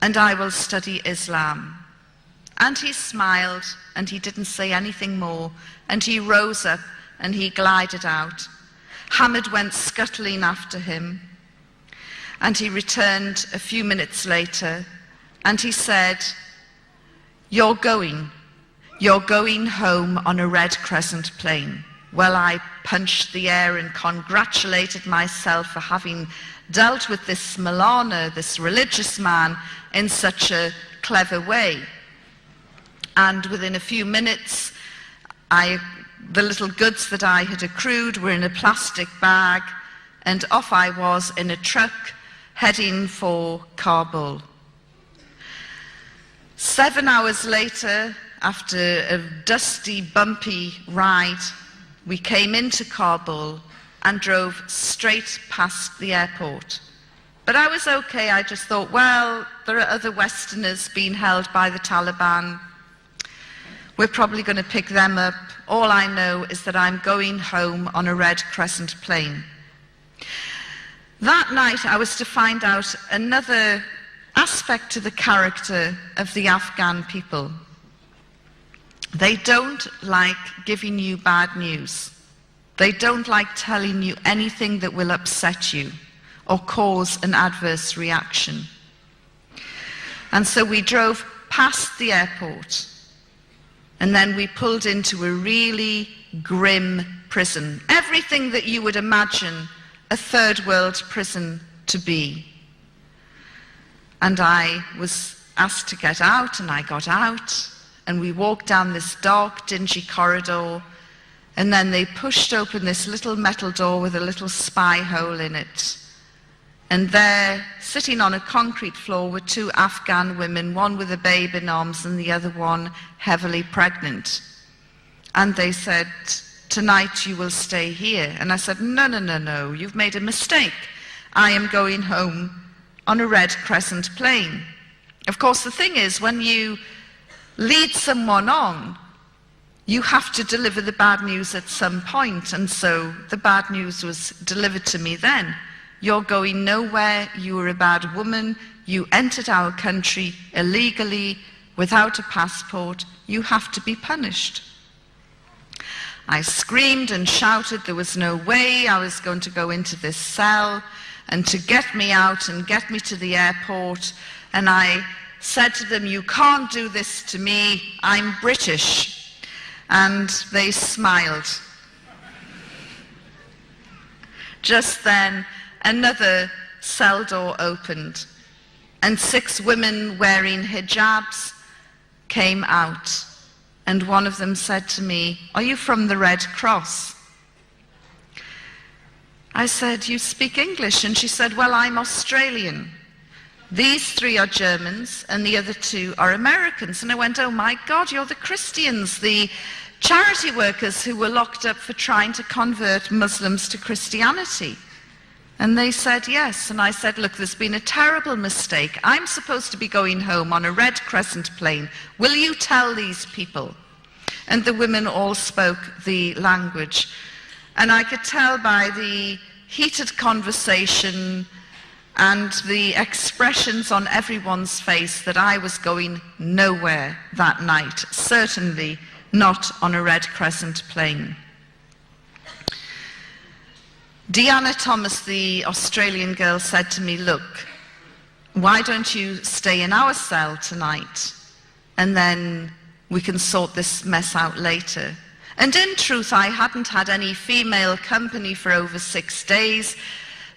and I will study Islam." And he smiled and he didn't say anything more, and he rose up and he glided out. Hamid went scuttling after him, and he returned a few minutes later and he said, you're going home on a Red Crescent plane. Well, I punched the air and congratulated myself for having dealt with this Milana, this religious man, in such a clever way. And within a few minutes, the little goods that I had accrued were in a plastic bag, and off I was in a truck heading for Kabul. 7 hours later, after a dusty, bumpy ride, we came into Kabul and drove straight past the airport. But I was okay. I just thought, well, there are other Westerners being held by the Taliban. We're probably going to pick them up. All I know is that I'm going home on a Red Crescent plane. That night, I was to find out another aspect to the character of the Afghan people. They don't like giving you bad news. They don't like telling you anything that will upset you or cause an adverse reaction. And so we drove past the airport, and then we pulled into a really grim prison. Everything that you would imagine a third world prison to be. And I was asked to get out, and I got out, and we walked down this dark, dingy corridor, and then they pushed open this little metal door with a little spy hole in it. And there, sitting on a concrete floor, were two Afghan women, one with a babe in arms and the other one heavily pregnant. And they said, tonight you will stay here. And I said, no, you've made a mistake. I am going home on a Red Crescent plane. Of course, the thing is, when you lead someone on, you have to deliver the bad news at some point. And so the bad news was delivered to me then. You're going nowhere, you were a bad woman, you entered our country illegally, without a passport, you have to be punished. I screamed and shouted there was no way I was going to go into this cell, and to get me out and get me to the airport, and I said to them, you can't do this to me, I'm British. And they smiled. Just then, another cell door opened, and 6 women wearing hijabs came out, and one of them said to me, are you from the Red Cross? I said, you speak English? And she said, well, I'm Australian. These 3 are Germans, and the other 2 are Americans. And I went, oh my God, you're the Christians, the charity workers who were locked up for trying to convert Muslims to Christianity. And they said yes. And I said, look, there's been a terrible mistake. I'm supposed to be going home on a Red Crescent plane. Will you tell these people? And the women all spoke the language. And I could tell by the heated conversation and the expressions on everyone's face that I was going nowhere that night, certainly not on a Red Crescent plane. Deanna Thomas, the Australian girl, said to me, look, why don't you stay in our cell tonight, and then we can sort this mess out later. And in truth, I hadn't had any female company for over 6 days.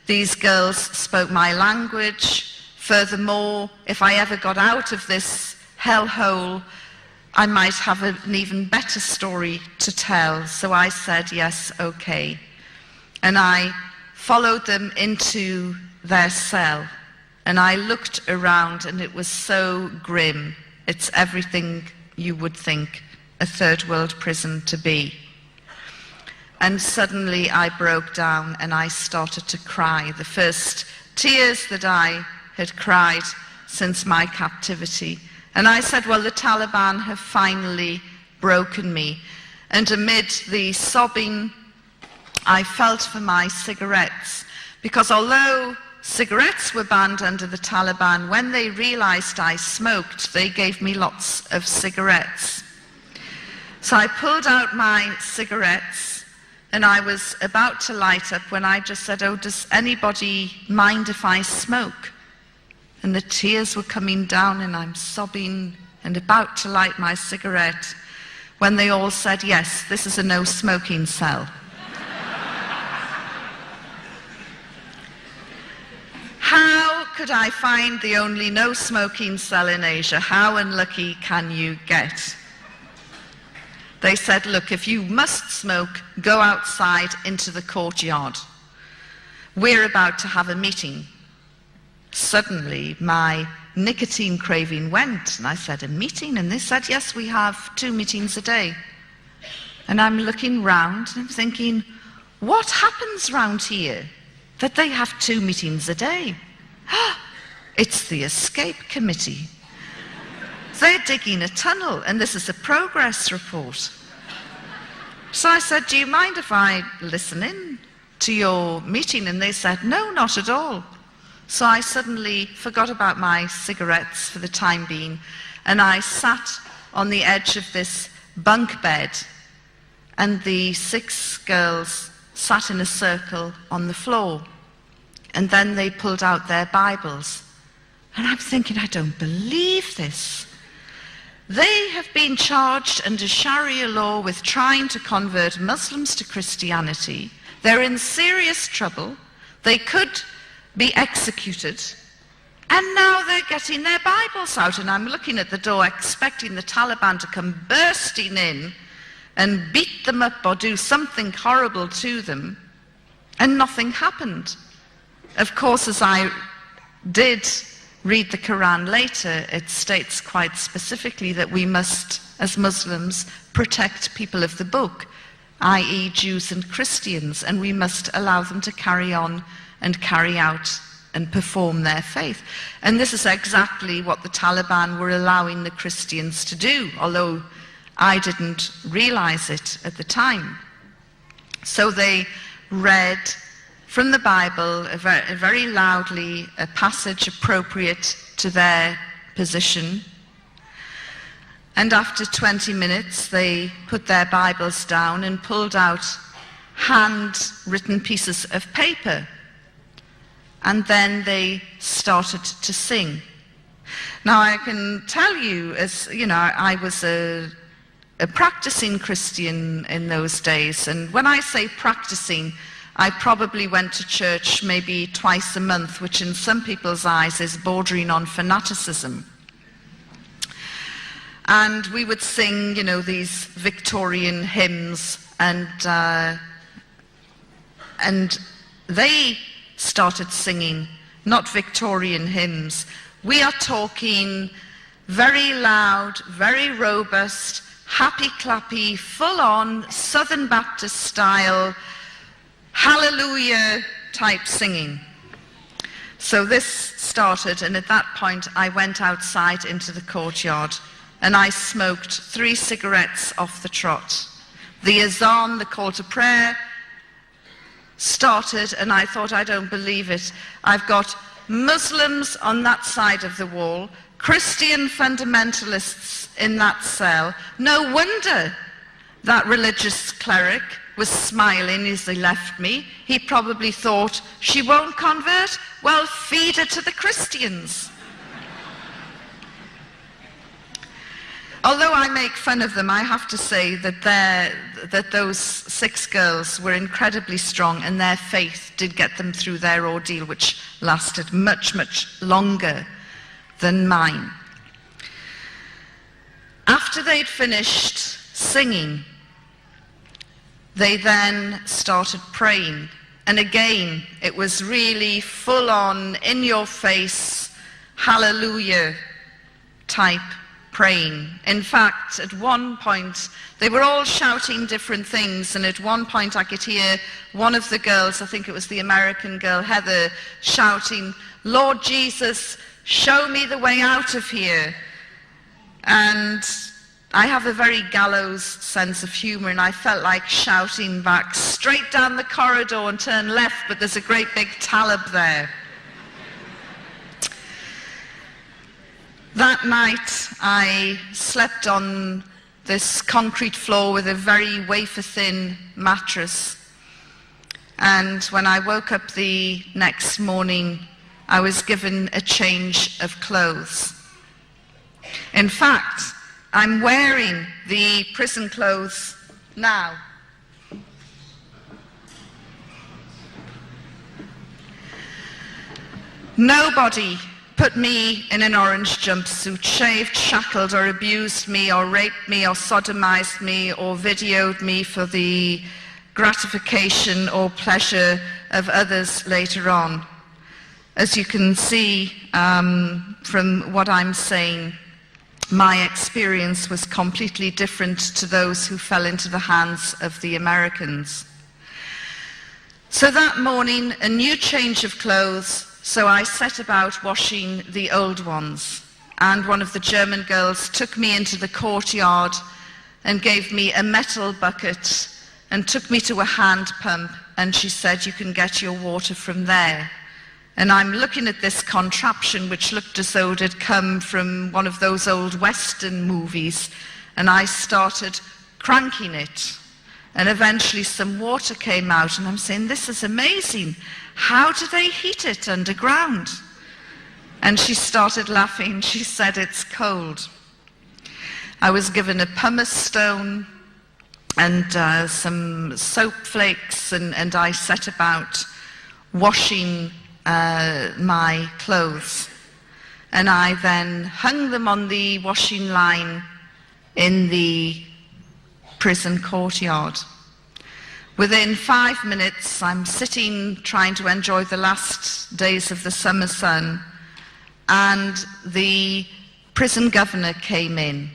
These girls spoke my language. Furthermore, if I ever got out of this hellhole, I might have an even better story to tell. So I said, yes, okay. And I followed them into their cell, and I looked around, and it was so grim. It's everything you would think a third world prison to be. And suddenly I broke down and I started to cry, the first tears that I had cried since my captivity. And I said, well, the Taliban have finally broken me. And amid the sobbing, I felt for my cigarettes, because although cigarettes were banned under the Taliban, when they realized I smoked, they gave me lots of cigarettes. So I pulled out my cigarettes, and I was about to light up when I just said, oh, does anybody mind if I smoke? and the tears were coming down, and I'm sobbing and about to light my cigarette when they all said, yes, this is a no smoking cell. How could I find the only no smoking cell in Asia? How unlucky can you get? They said, look, if you must smoke, go outside into the courtyard. We're about to have a meeting. Suddenly, my nicotine craving went, and I said, a meeting? And they said, yes, we have 2 meetings a day. And I'm looking round, and I'm thinking, what happens round here that they have 2 meetings a day? It's the escape committee. They're digging a tunnel, and this is a progress report. So I said, do you mind if I listen in to your meeting? And they said, no, not at all. So I suddenly forgot about my cigarettes for the time being, and I sat on the edge of this bunk bed, and the 6 girls sat in a circle on the floor, and then they pulled out their Bibles. And I'm thinking, I don't believe this. They have been charged under Sharia law with trying to convert Muslims to Christianity. They're in serious trouble. They could be executed. And now they're getting their Bibles out. And I'm looking at the door expecting the Taliban to come bursting in and beat them up or do something horrible to them. And nothing happened. Of course, as I did read the Quran later, it states quite specifically that we must, as Muslims, protect people of the book, i.e. Jews and Christians, and we must allow them to carry on and carry out and perform their faith. And this is exactly what the Taliban were allowing the Christians to do, although I didn't realize it at the time. So they read from the Bible, very loudly, a passage appropriate to their position. And after 20 minutes, they put their Bibles down and pulled out handwritten pieces of paper. And then they started to sing. Now, I can tell you, as you know, I was a practicing Christian in those days. And when I say practicing, I probably went to church maybe twice a month, which in some people's eyes is bordering on fanaticism. And we would sing, you know, these Victorian hymns, and they started singing, not Victorian hymns. We are talking very loud, very robust, happy-clappy, full-on Southern Baptist style, hallelujah type singing. So this started, and at that point I went outside into the courtyard and I smoked 3 cigarettes off the trot. The azan, the call to prayer, started, and I thought, I don't believe it. I've got Muslims on that side of the wall, Christian fundamentalists in that cell. No wonder that religious cleric was smiling as he left me. He probably thought, she won't convert? Well, feed her to the Christians. Although I make fun of them, I have to say that those 6 girls were incredibly strong, and their faith did get them through their ordeal, which lasted much, much longer than mine. After they'd finished singing, they then started praying. And again, it was really full-on, in-your-face, hallelujah type praying. In fact, at one point, they were all shouting different things, and at one point I could hear one of the girls, I think it was the American girl, Heather, shouting, Lord Jesus, show me the way out of here. And I have a very gallows sense of humor, and I felt like shouting back, straight down the corridor and turn left, but there's a great big Talib there. That night, I slept on this concrete floor with a very wafer-thin mattress. And when I woke up the next morning, I was given a change of clothes. In fact, I'm wearing the prison clothes now. Nobody put me in an orange jumpsuit, shaved, shackled, or abused me, or raped me, or sodomized me, or videoed me for the gratification or pleasure of others later on. As you can see from what I'm saying, my experience was completely different to those who fell into the hands of the Americans. So that morning, a new change of clothes, so I set about washing the old ones. And one of the German girls took me into the courtyard and gave me a metal bucket and took me to a hand pump, and she said, "You can get your water from there." And I'm looking at this contraption which looked as though it had come from one of those old Western movies, and I started cranking it. And eventually some water came out, and I'm saying, "This is amazing. How do they heat it underground?" And she started laughing. She said, "It's cold." I was given a pumice stone and some soap flakes, and I set about washing my clothes. And I then hung them on the washing line in the prison courtyard. Within 5 minutes, I'm sitting trying to enjoy the last days of the summer sun, and the prison governor came in,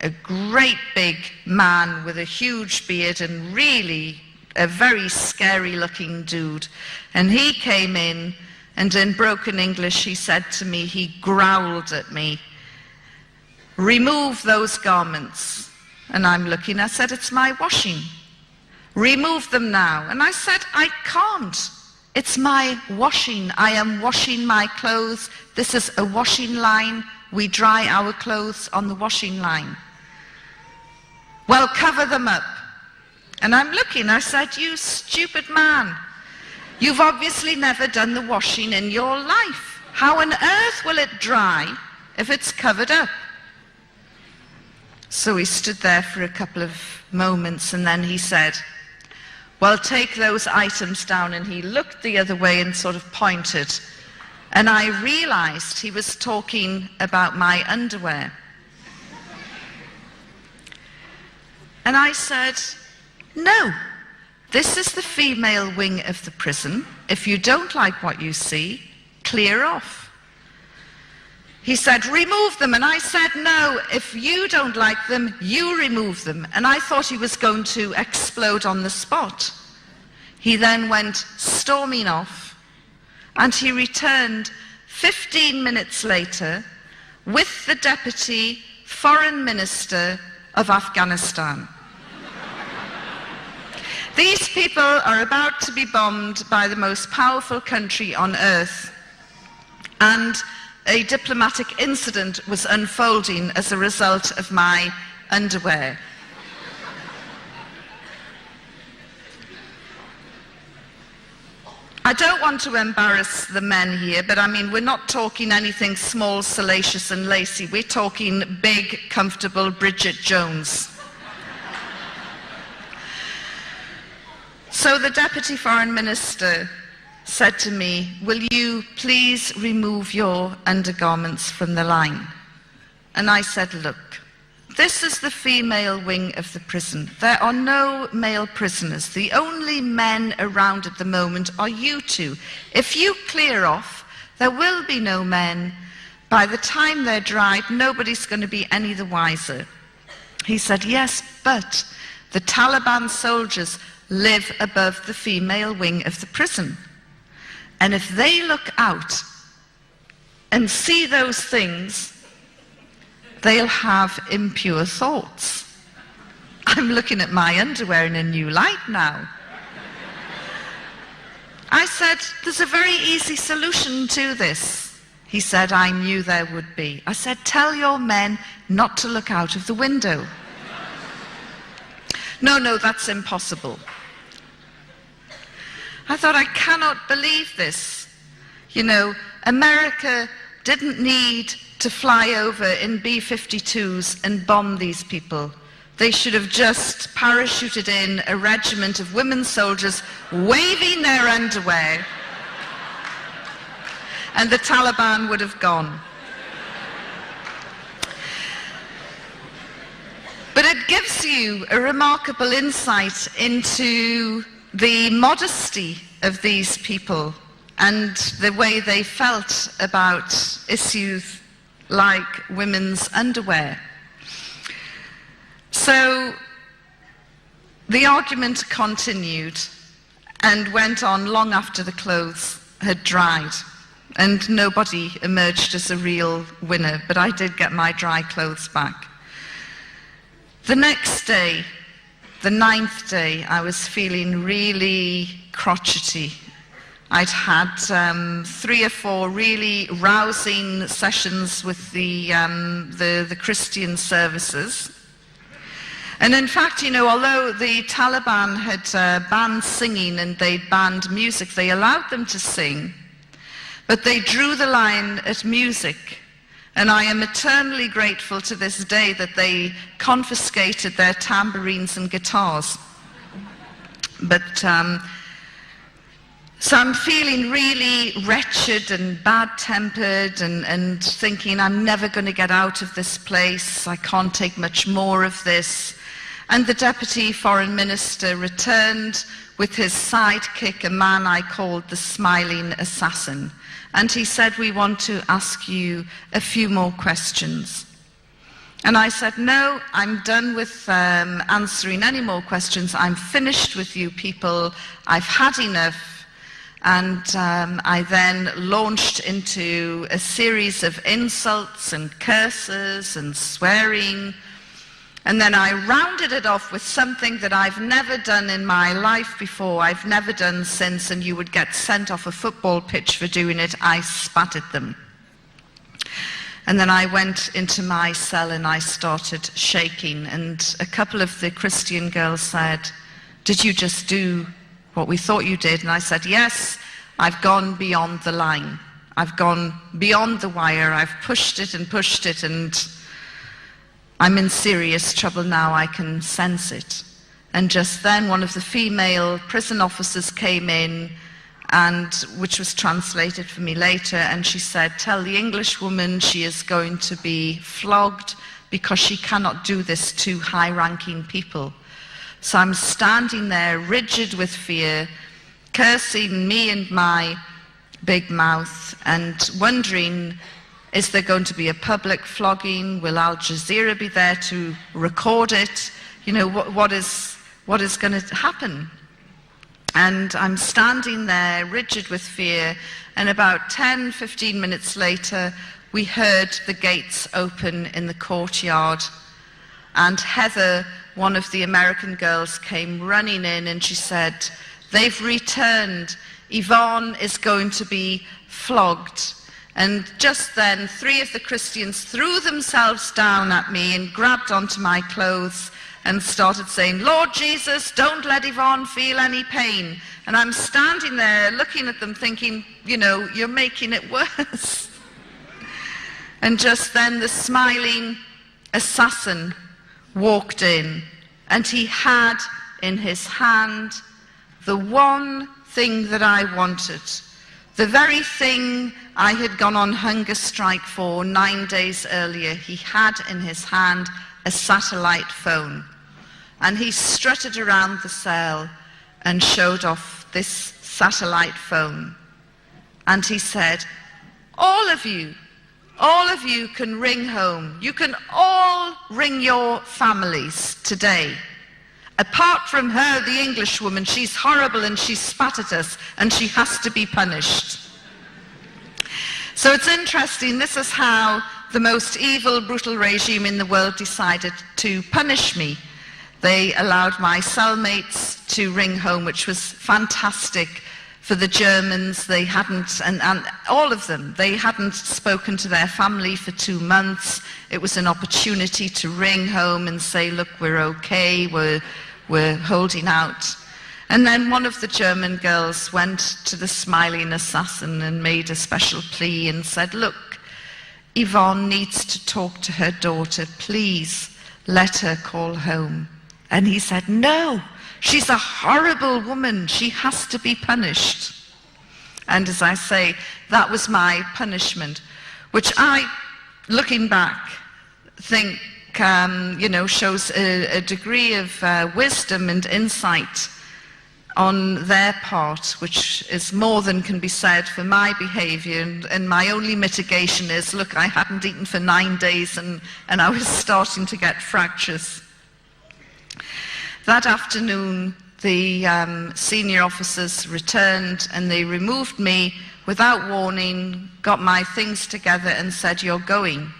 a great big man with a huge beard and really a very scary looking dude. And he came in, and in broken English he said to me, he growled at me, "Remove those garments." And I'm looking, I said, "It's my washing. Remove them now." And I said, "I can't. It's my washing. I am washing my clothes. This is a washing line. We dry our clothes on the washing line." "Well, cover them up." And I'm looking, I said, "You stupid man. You've obviously never done the washing in your life. How on earth will it dry if it's covered up?" So he stood there for a couple of moments, and then he said, "Well, take those items down." And he looked the other way and sort of pointed. And I realized he was talking about my underwear. And I said, "No, this is the female wing of the prison. If you don't like what you see, clear off." He said, "Remove them." And I said, "No, if you don't like them, you remove them." And I thought he was going to explode on the spot. He then went storming off, and he returned 15 minutes later with the Deputy Foreign Minister of Afghanistan. These people are about to be bombed by the most powerful country on earth, and a diplomatic incident was unfolding as a result of my underwear. I don't want to embarrass the men here, but I mean, we're not talking anything small, salacious and lacy. We're talking big, comfortable Bridget Jones. So the Deputy Foreign Minister said to me, "Will you please remove your undergarments from the line?" And I said, "Look, this is the female wing of the prison. There are no male prisoners. The only men around at the moment are you two. If you clear off, there will be no men. By the time they're dried, nobody's going to be any the wiser." He said, "Yes, but the Taliban soldiers live above the female wing of the prison. And if they look out and see those things, they'll have impure thoughts." I'm looking at my underwear in a new light now. I said, "There's a very easy solution to this." He said, "I knew there would be." I said, "Tell your men not to look out of the window." No, that's impossible." I thought, I cannot believe this. You know, America didn't need to fly over in B-52s and bomb these people. They should have just parachuted in a regiment of women soldiers waving their underwear, and the Taliban would have gone. But it gives you a remarkable insight into the modesty of these people and the way they felt about issues like women's underwear. So the argument continued and went on long after the clothes had dried, and nobody emerged as a real winner, but I did get my dry clothes back. The next day, the 9th day, I was feeling really crotchety. I'd had 3 or 4 really rousing sessions with the Christian services. And in fact, you know, although the Taliban had banned singing and they'd banned music, they allowed them to sing, but they drew the line at music. And I am eternally grateful to this day that they confiscated their tambourines and guitars. But so I'm feeling really wretched and bad-tempered and thinking I'm never going to get out of this place. I can't take much more of this. And the Deputy Foreign Minister returned with his sidekick, a man I called the Smiling Assassin. And he said, "We want to ask you a few more questions." And I said, "No, I'm done with answering any more questions. I'm finished with you people. I've had enough." And I then launched into a series of insults and curses and swearing. And then I rounded it off with something that I've never done in my life before, I've never done since, and you would get sent off a football pitch for doing it. I spat at them. And then I went into my cell and I started shaking. And a couple of the Christian girls said, "Did you just do what we thought you did?" And I said, "Yes, I've gone beyond the line. I've gone beyond the wire. I've pushed it, and I'm in serious trouble now. I can sense it." And just then one of the female prison officers came in, and which was translated for me later, and she said, "Tell the English woman she is going to be flogged because she cannot do this to high-ranking people." So I'm standing there rigid with fear, cursing me and my big mouth, and wondering, is there going to be a public flogging? Will Al Jazeera be there to record it? You know, what is going to happen? And I'm standing there rigid with fear, and about 10-15 minutes later, we heard the gates open in the courtyard, and Heather, one of the American girls, came running in, and she said, "They've returned. Yvonne is going to be flogged." And just then, 3 of the Christians threw themselves down at me and grabbed onto my clothes and started saying, "Lord Jesus, don't let Yvonne feel any pain." And I'm standing there looking at them thinking, you know, you're making it worse. And just then the Smiling Assassin walked in, and he had in his hand the one thing that I wanted, the very thing I had gone on hunger strike for 9 days earlier. He had in his hand a satellite phone, and he strutted around the cell and showed off this satellite phone. And he said, all of you can ring home. You can all ring your families today. Apart from her, the English woman, she's horrible and she spat at us and she has to be punished. So it's interesting, this is how the most evil, brutal regime in the world decided to punish me. They allowed my cellmates to ring home, which was fantastic for the Germans. They hadn't, and all of them, they hadn't spoken to their family for 2 months. It was an opportunity to ring home and say, look, we're okay, we're holding out. And then one of the German girls went to the smiling assassin and made a special plea and said, look, Yvonne needs to talk to her daughter. Please let her call home. And he said, no, she's a horrible woman. She has to be punished. And as I say, that was my punishment, which I, looking back, think shows a degree of wisdom and insight on their part, which is more than can be said for my behavior. And my only mitigation is, look, I hadn't eaten for 9 days and I was starting to get fractures. That afternoon, the senior officers returned and they removed me without warning, got my things together and said, you're going.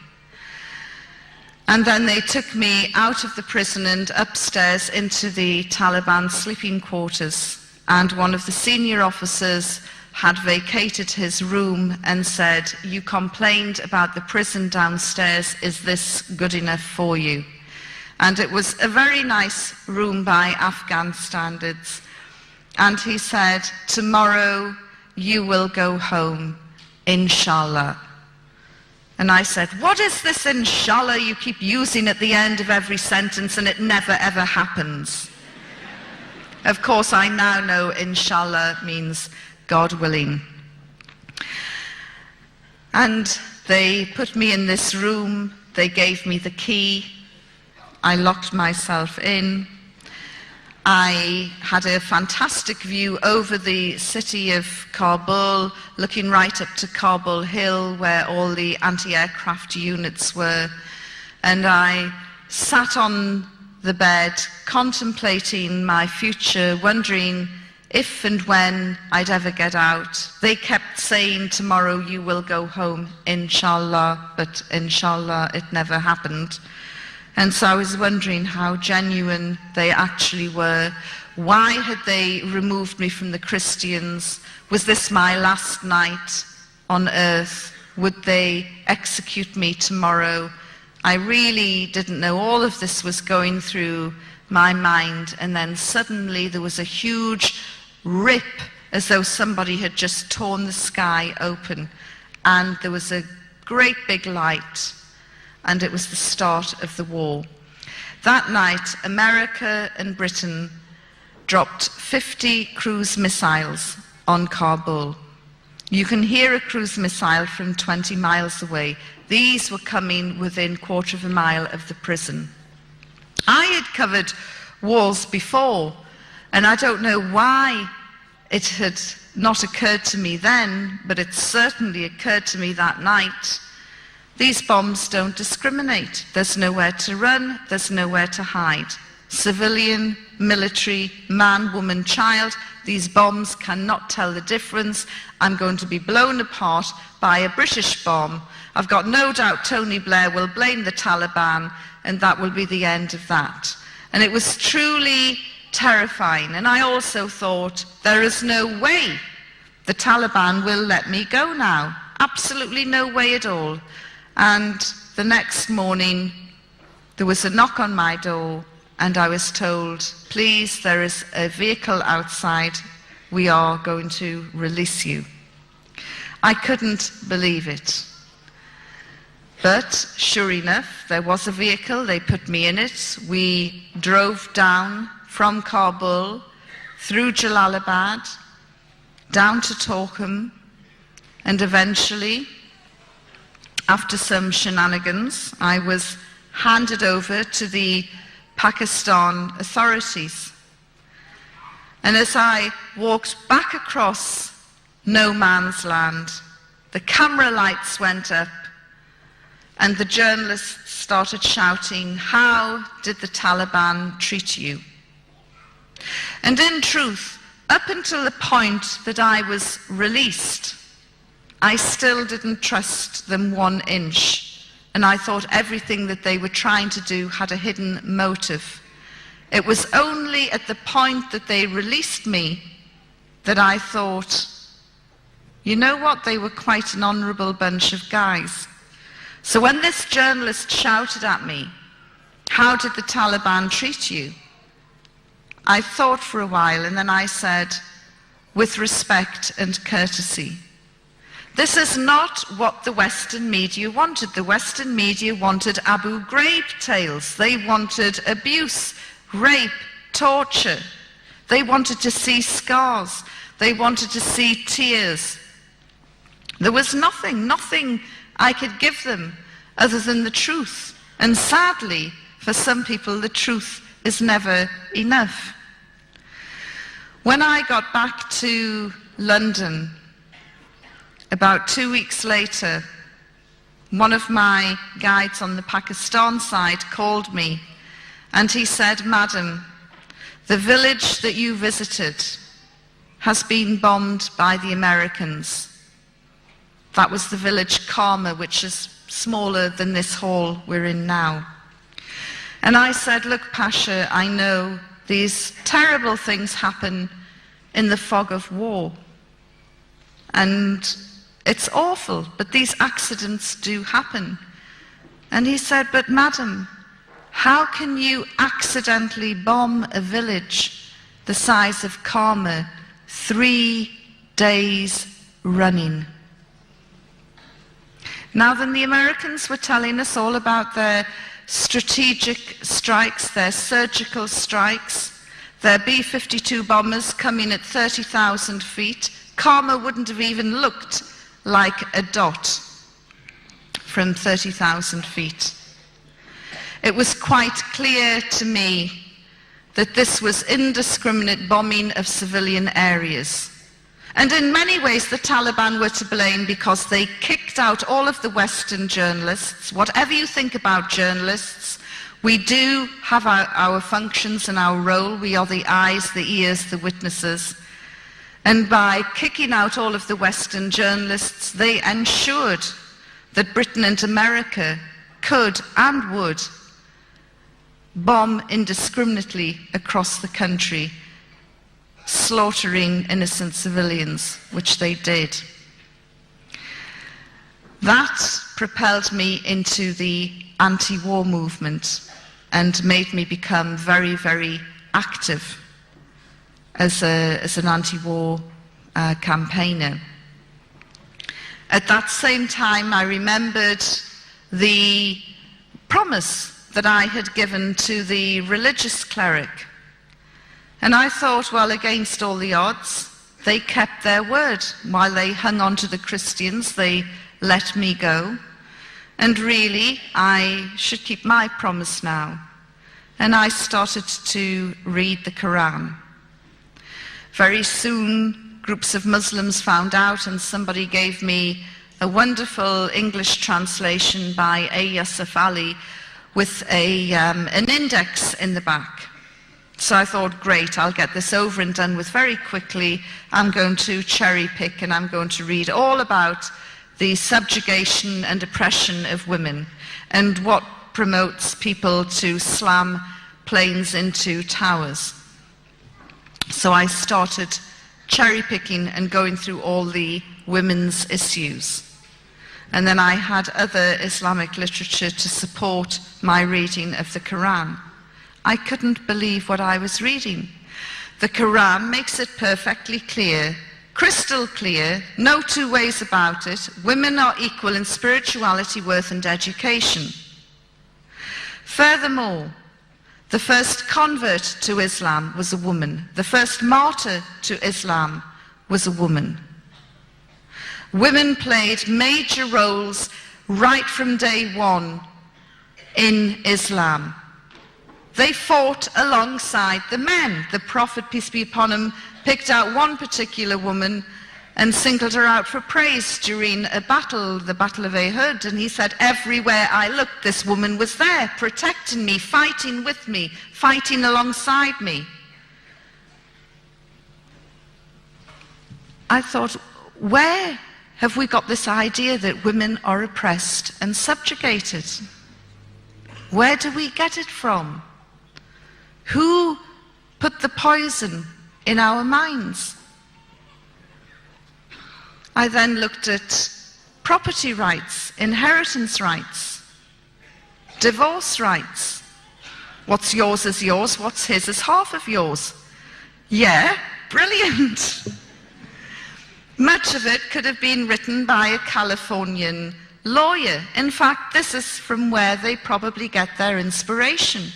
And then they took me out of the prison and upstairs into the Taliban sleeping quarters. And one of the senior officers had vacated his room and said, you complained about the prison downstairs, is this good enough for you? And it was a very nice room by Afghan standards. And he said, tomorrow you will go home, inshallah. And I said, what is this inshallah you keep using at the end of every sentence and it never ever happens? Of course, I now know inshallah means God willing. And they put me in this room, they gave me the key, I locked myself in. I had a fantastic view over the city of Kabul, looking right up to Kabul Hill where all the anti-aircraft units were. And I sat on the bed contemplating my future, wondering if and when I'd ever get out. They kept saying, tomorrow you will go home, inshallah, but inshallah it never happened. And so I was wondering how genuine they actually were. Why had they removed me from the Christians? Was this my last night on earth? Would they execute me tomorrow? I really didn't know. All of this was going through my mind. And then suddenly there was a huge rip, as though somebody had just torn the sky open. And there was a great big light. And it was the start of the war. That night, America and Britain dropped 50 cruise missiles on Kabul. You can hear a cruise missile from 20 miles away. These were coming within a quarter of a mile of the prison. I had covered wars before, and I don't know why it had not occurred to me then, but it certainly occurred to me that night. These bombs don't discriminate. There's nowhere to run, there's nowhere to hide. Civilian, military, man, woman, child, these bombs cannot tell the difference. I'm going to be blown apart by a British bomb. I've got no doubt Tony Blair will blame the Taliban, and that will be the end of that. And it was truly terrifying. And I also thought, there is no way the Taliban will let me go now. Absolutely no way at all. And the next morning, there was a knock on my door, and I was told, please, there is a vehicle outside. We are going to release you. I couldn't believe it. But sure enough, there was a vehicle. They put me in it. We drove down from Kabul, through Jalalabad, down to Torkham, and eventually, after some shenanigans, I was handed over to the Pakistan authorities. And as I walked back across no man's land, the camera lights went up and the journalists started shouting, how did the Taliban treat you? And in truth, up until the point that I was released, I still didn't trust them 1 inch, and I thought everything that they were trying to do had a hidden motive. It was only at the point that they released me that I thought, you know what, they were quite an honourable bunch of guys. So when this journalist shouted at me, how did the Taliban treat you? I thought for a while, and then I said, with respect and courtesy, this is not what the Western media wanted. The Western media wanted Abu Ghraib tales. They wanted abuse, rape, torture. They wanted to see scars. They wanted to see tears. There was nothing I could give them other than the truth. And sadly, for some people, the truth is never enough. When I got back to London, about 2 weeks later, one of my guides on the Pakistan side called me, and he said, "Madam, the village that you visited has been bombed by the Americans." That was the village Karma, which is smaller than this hall we're in now. And I said, "Look, Pasha, I know these terrible things happen in the fog of war. And it's awful, but these accidents do happen." And he said, "But madam, how can you accidentally bomb a village the size of Karma 3 days running?" Now then, the Americans were telling us all about their strategic strikes, their surgical strikes, their B-52 bombers coming at 30,000 feet. Karma wouldn't have even looked like a dot from 30,000 feet. It was quite clear to me that this was indiscriminate bombing of civilian areas. And in many ways, the Taliban were to blame because they kicked out all of the Western journalists. Whatever you think about journalists, we do have our functions and our role. We are the eyes, the ears, the witnesses. And by kicking out all of the Western journalists, they ensured that Britain and America could and would bomb indiscriminately across the country, slaughtering innocent civilians, which they did. That propelled me into the anti-war movement and made me become very, very active as an anti-war campaigner. At that same time, I remembered the promise that I had given to the religious cleric. And I thought, well, against all the odds, they kept their word. While they hung on to the Christians, they let me go. And really, I should keep my promise now. And I started to read the Quran. Very soon, groups of Muslims found out, and somebody gave me a wonderful English translation by A. Yusuf Ali with an index in the back. So I thought, great, I'll get this over and done with very quickly. I'm going to cherry pick and I'm going to read all about the subjugation and oppression of women and what promotes people to slam planes into towers. So I started cherry picking and going through all the women's issues. And then I had other Islamic literature to support my reading of the Quran. I couldn't believe what I was reading. The Quran makes it perfectly clear, crystal clear, no two ways about it. Women are equal in spirituality, worth, and education. Furthermore, the first convert to Islam was a woman. The first martyr to Islam was a woman. Women played major roles right from day one in Islam. They fought alongside the men. The Prophet, peace be upon him, picked out one particular woman and singled her out for praise during a battle, the Battle of Ehud, and he said, everywhere I looked, this woman was there, protecting me, fighting with me, fighting alongside me. I thought, where have we got this idea that women are oppressed and subjugated? Where do we get it from? Who put the poison in our minds? I then looked at property rights, inheritance rights, divorce rights. What's yours is yours, what's his is half of yours. Yeah, brilliant. Much of it could have been written by a Californian lawyer. In fact, this is from where they probably get their inspiration.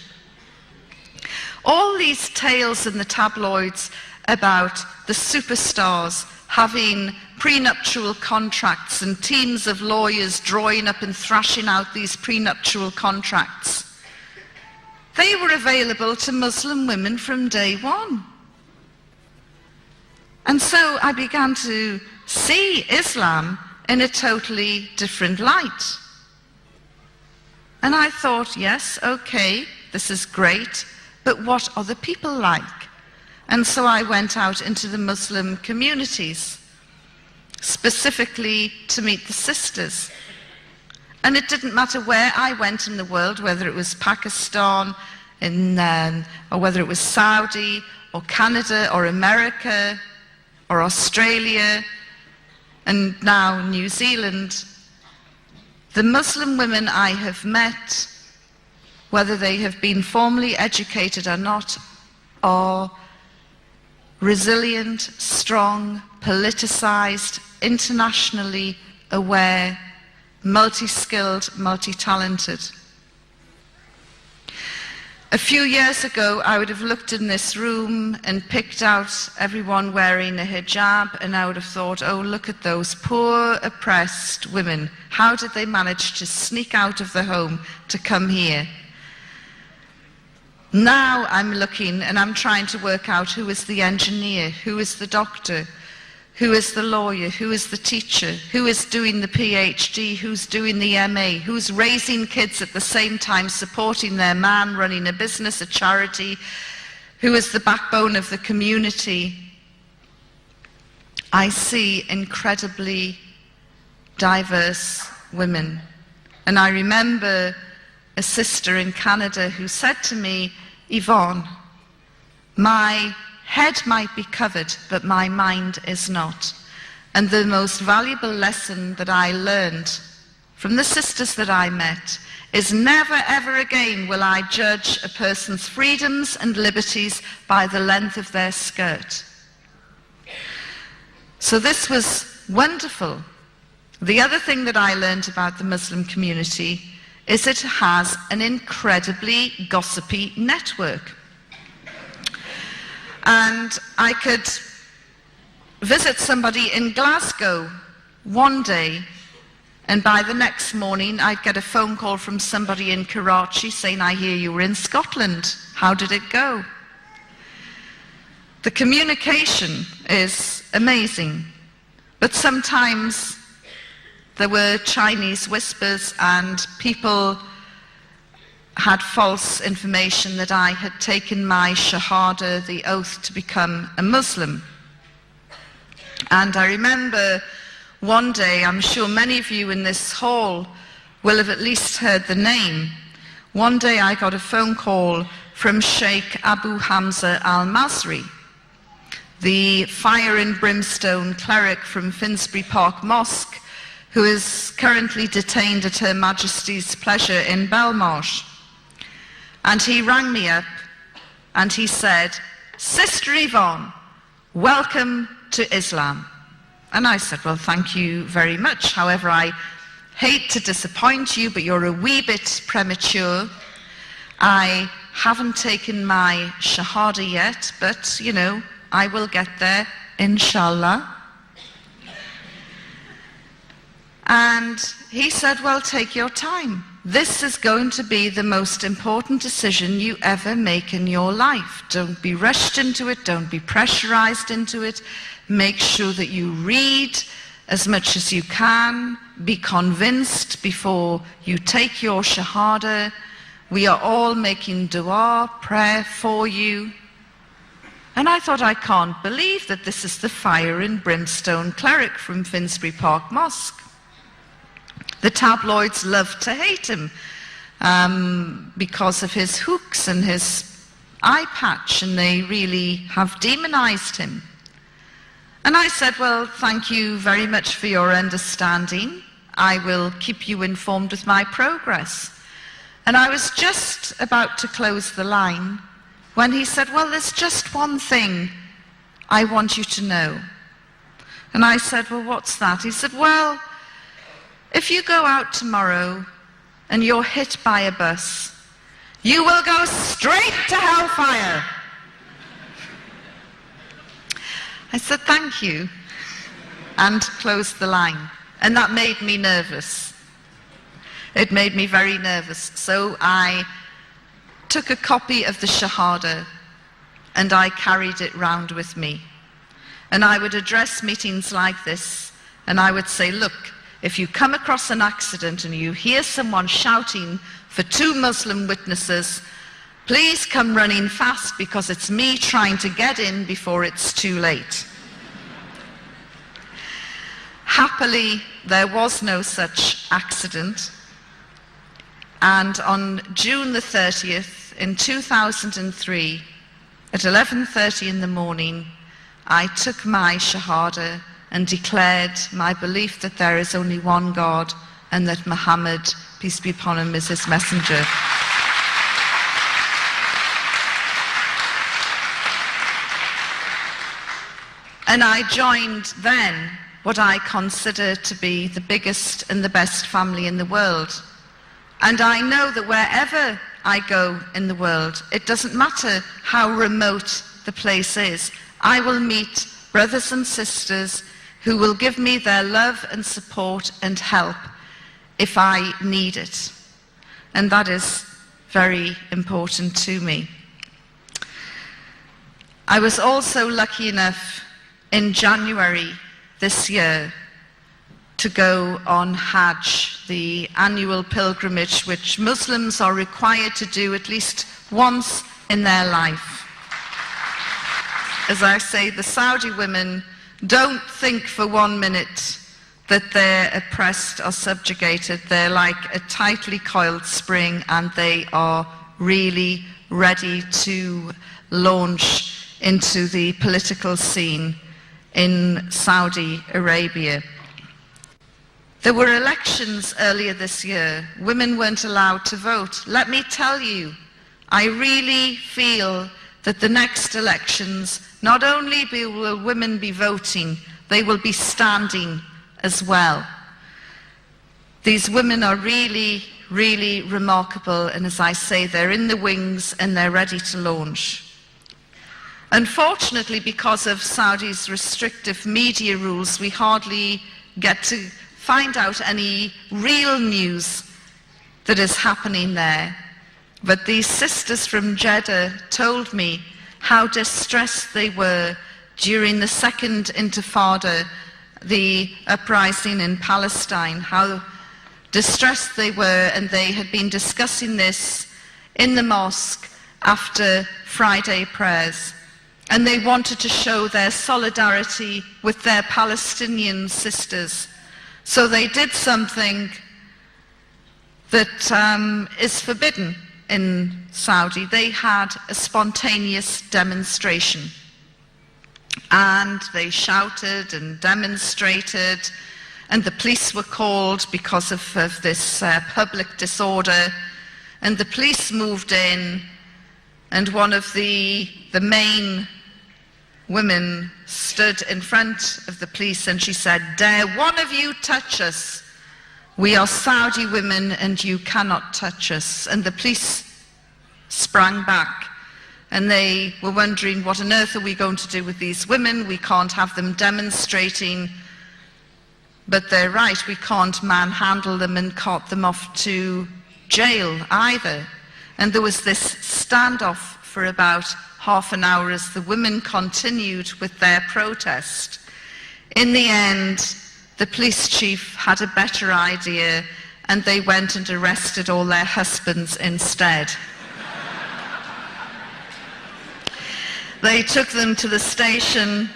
All these tales in the tabloids about the superstars having prenuptial contracts and teams of lawyers drawing up and thrashing out these prenuptial contracts, they were available to Muslim women from day one. And so I began to see Islam in a totally different light. And I thought, yes, okay, this is great, but what are the people like? And so I went out into the Muslim communities, specifically to meet the sisters. And it didn't matter where I went in the world, whether it was Pakistan, or whether it was Saudi, or Canada, or America, or Australia, and now New Zealand. The Muslim women I have met, whether they have been formally educated or not, are resilient, strong, politicized, internationally aware, multi-skilled, multi-talented. A few years ago, I would have looked in this room and picked out everyone wearing a hijab, and I would have thought, oh, look at those poor, oppressed women. How did they manage to sneak out of the home to come here? Now I'm looking and I'm trying to work out who is the engineer, who is the doctor, who is the lawyer, who is the teacher, who is doing the PhD, who's doing the MA, who's raising kids at the same time, supporting their man, running a business, a charity, who is the backbone of the community. I see incredibly diverse women. And I remember a sister in Canada who said to me, Yvonne, my head might be covered, but my mind is not. And the most valuable lesson that I learned from the sisters that I met is never ever again will I judge a person's freedoms and liberties by the length of their skirt. So this was wonderful. The other thing that I learned about the Muslim community is it has an incredibly gossipy network. And I could visit somebody in Glasgow one day, and by the next morning I'd get a phone call from somebody in Karachi saying, I hear you were in Scotland. How did it go? The communication is amazing, but sometimes there were Chinese whispers and people had false information that I had taken my Shahada, the oath to become a Muslim. And I remember one day, I'm sure many of you in this hall will have at least heard the name. One day I got a phone call from Sheikh Abu Hamza al-Masri, the fire and brimstone cleric from Finsbury Park Mosque, who is currently detained at Her Majesty's pleasure in Belmarsh. And he rang me up and he said, Sister Yvonne, welcome to Islam. And I said, well, thank you very much. However, I hate to disappoint you, but you're a wee bit premature. I haven't taken my Shahada yet, but, you know, I will get there, inshallah. And he said, well, take your time. This is going to be the most important decision you ever make in your life. Don't be rushed into it. Don't be pressurized into it. Make sure that you read as much as you can. Be convinced before you take your Shahada. We are all making dua, prayer for you. And I thought, I can't believe that this is the fire and brimstone cleric from Finsbury Park Mosque. The tabloids love to hate him because of his hooks and his eye patch, and they really have demonized him. And I said, well, thank you very much for your understanding. I will keep you informed with my progress. And I was just about to close the line when he said, well, there's just one thing I want you to know. And I said, well, what's that? He said, well, if you go out tomorrow and you're hit by a bus, you will go straight to hellfire. I said, thank you, and closed the line. And that made me nervous. It made me very nervous. So I took a copy of the Shahada and I carried it round with me. And I would address meetings like this and I would say, look, if you come across an accident and you hear someone shouting for 2 Muslim witnesses, please come running fast because it's me trying to get in before it's too late. Happily, there was no such accident. And on June the 30th, in 2003, at 11:30 in the morning, I took my Shahada and declared my belief that there is only one God and that Muhammad, peace be upon him, is his messenger. And I joined then what I consider to be the biggest and the best family in the world. And I know that wherever I go in the world, it doesn't matter how remote the place is, I will meet brothers and sisters who will give me their love and support and help if I need it. And that is very important to me. I was also lucky enough in January this year to go on Hajj, the annual pilgrimage which Muslims are required to do at least once in their life. As I say, the Saudi women don't think for 1 minute that they're oppressed or subjugated. They're like a tightly coiled spring and they are really ready to launch into the political scene in Saudi Arabia. There were elections earlier this year. Women weren't allowed to vote. Let me tell you, I really feel that the next elections, not only will women be voting, they will be standing as well. These women are really, really remarkable, and as I say, they're in the wings and they're ready to launch. Unfortunately, because of Saudi's restrictive media rules, we hardly get to find out any real news that is happening there. But these sisters from Jeddah told me how distressed they were during the Second Intifada, the uprising in Palestine, how distressed they were, and they had been discussing this in the mosque after Friday prayers. And they wanted to show their solidarity with their Palestinian sisters. So they did something that is forbidden in Saudi. They had a spontaneous demonstration. And they shouted and demonstrated, and the police were called because of this public disorder. And the police moved in, and one of the main women stood in front of the police and she said, "Dare one of you touch us? We are Saudi women and you cannot touch us." And the police sprang back and they were wondering, what on earth are we going to do with these women? We can't have them demonstrating. But they're right, we can't manhandle them and cart them off to jail either. And there was this standoff for about half an hour as the women continued with their protest. In the end, the police chief had a better idea and they went and arrested all their husbands instead. They took them to the station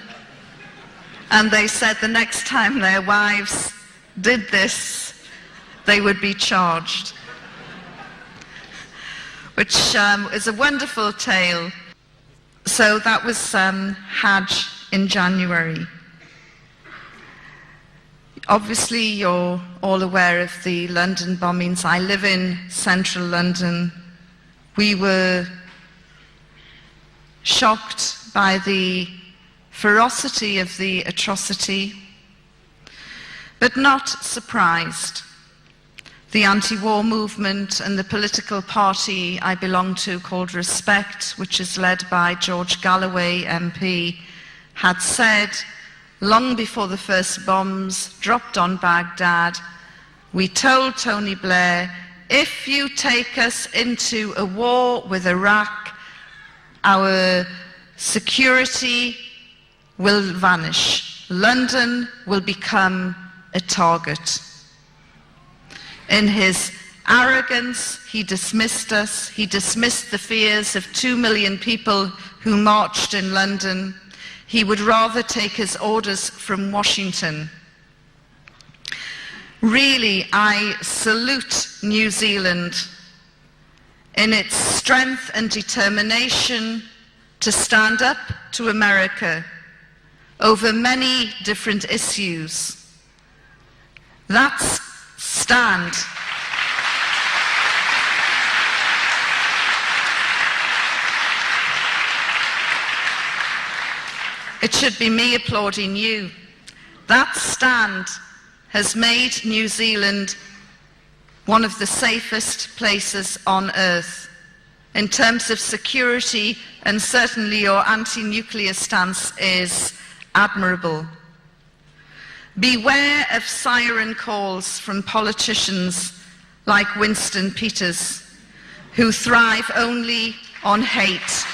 and they said the next time their wives did this, they would be charged. Which is a wonderful tale. So that was Hajj in January. Obviously, you're all aware of the London bombings. I live in central London. We were shocked by the ferocity of the atrocity, but not surprised. The anti-war movement and the political party I belong to, called Respect, which is led by George Galloway MP, had said, long before the first bombs dropped on Baghdad, we told Tony Blair, if you take us into a war with Iraq, our security will vanish. London will become a target. In his arrogance, he dismissed us. He dismissed the fears of 2 million people who marched in London. He would rather take his orders from Washington. Really, I salute New Zealand in its strength and determination to stand up to America over many different issues. That stand it should be me applauding you. That stand has made New Zealand one of the safest places on earth in terms of security, and certainly your anti-nuclear stance is admirable. Beware of siren calls from politicians like Winston Peters, who thrive only on hate.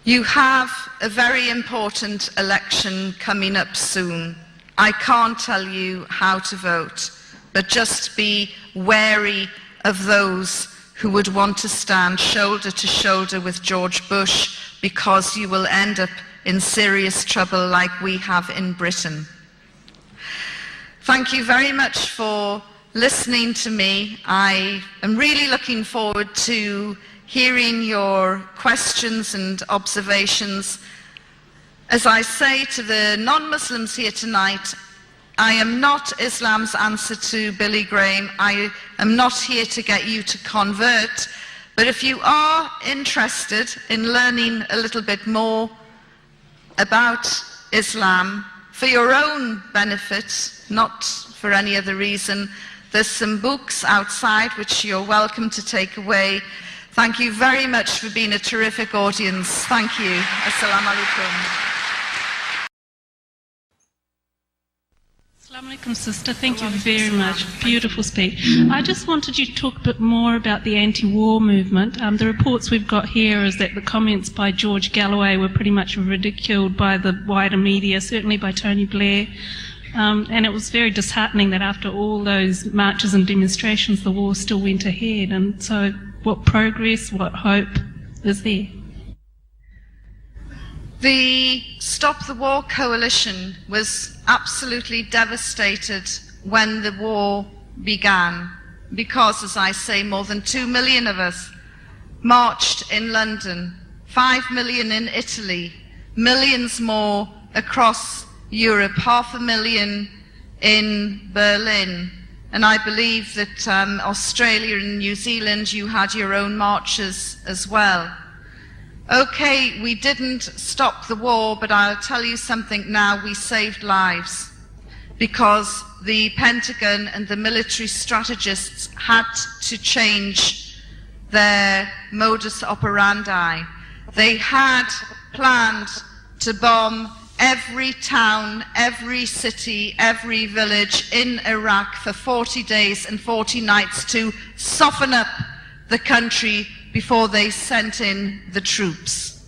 You have a very important election coming up soon. I can't tell you how to vote, but just be wary of those who would want to stand shoulder to shoulder with George Bush, because you will end up in serious trouble like we have in Britain. Thank you very much for listening to me. I am really looking forward to hearing your questions and observations. As I say to the non-Muslims here tonight, I am not Islam's answer to Billy Graham. I am not here to get you to convert. But if you are interested in learning a little bit more about Islam for your own benefit, not for any other reason, there's some books outside which you're welcome to take away. Thank you very much for being a terrific audience. Thank you. Assalamu alaikum. Assalamu alaikum, sister. Thank you very much. Beautiful speech. I just wanted you to talk a bit more about the anti-war movement. The reports we've got here is that the comments by George Galloway were pretty much ridiculed by the wider media, certainly by Tony Blair. And it was very disheartening that after all those marches and demonstrations, the war still went ahead. And so what progress, what hope is there? The Stop the War Coalition was absolutely devastated when the war began, because, as I say, more than 2 million of us marched in London, 5 million in Italy, millions more across Europe, 500,000 in Berlin. And I believe that Australia and New Zealand, you had your own marches as well. Okay, we didn't stop the war, but I'll tell you something now, we saved lives, because the Pentagon and the military strategists had to change their modus operandi. They had planned to bomb every town, every city, every village in Iraq for 40 days and 40 nights to soften up the country before they sent in the troops.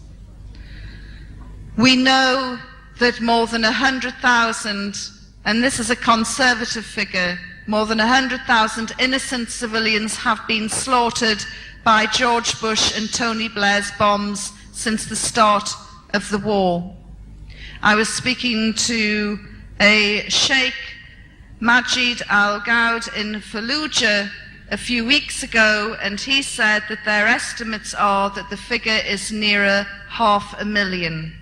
We know that more than 100,000, and this is a conservative figure, more than 100,000 innocent civilians have been slaughtered by George Bush and Tony Blair's bombs since the start of the war. I was speaking to a Sheikh Majid al-Ghaud in Fallujah a few weeks ago, and he said that their estimates are that the figure is nearer 500,000.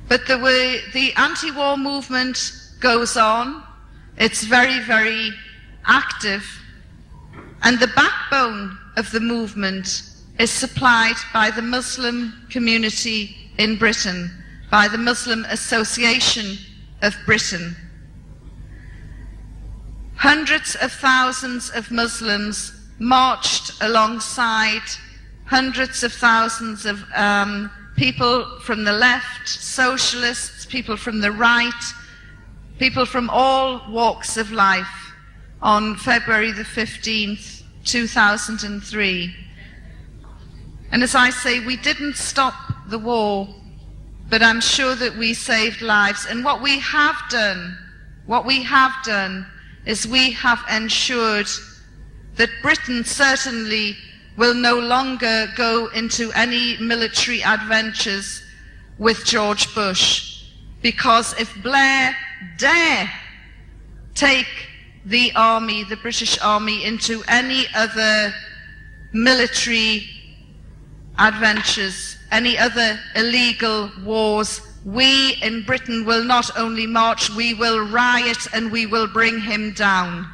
But the anti-war movement goes on. It's very, very active. And the backbone of the movement is supplied by the Muslim community in Britain, by the Muslim Association of Britain. Hundreds of thousands of Muslims marched alongside hundreds of thousands of people from the left, socialists, people from the right, people from all walks of life on February the 15th, 2003. And as I say, we didn't stop the war, but I'm sure that we saved lives. And what we have done is we have ensured that Britain certainly will no longer go into any military adventures with George Bush. Because if Blair dare take the army, the British Army, into any other military adventures, any other illegal wars, we in Britain will not only march, we will riot and we will bring him down.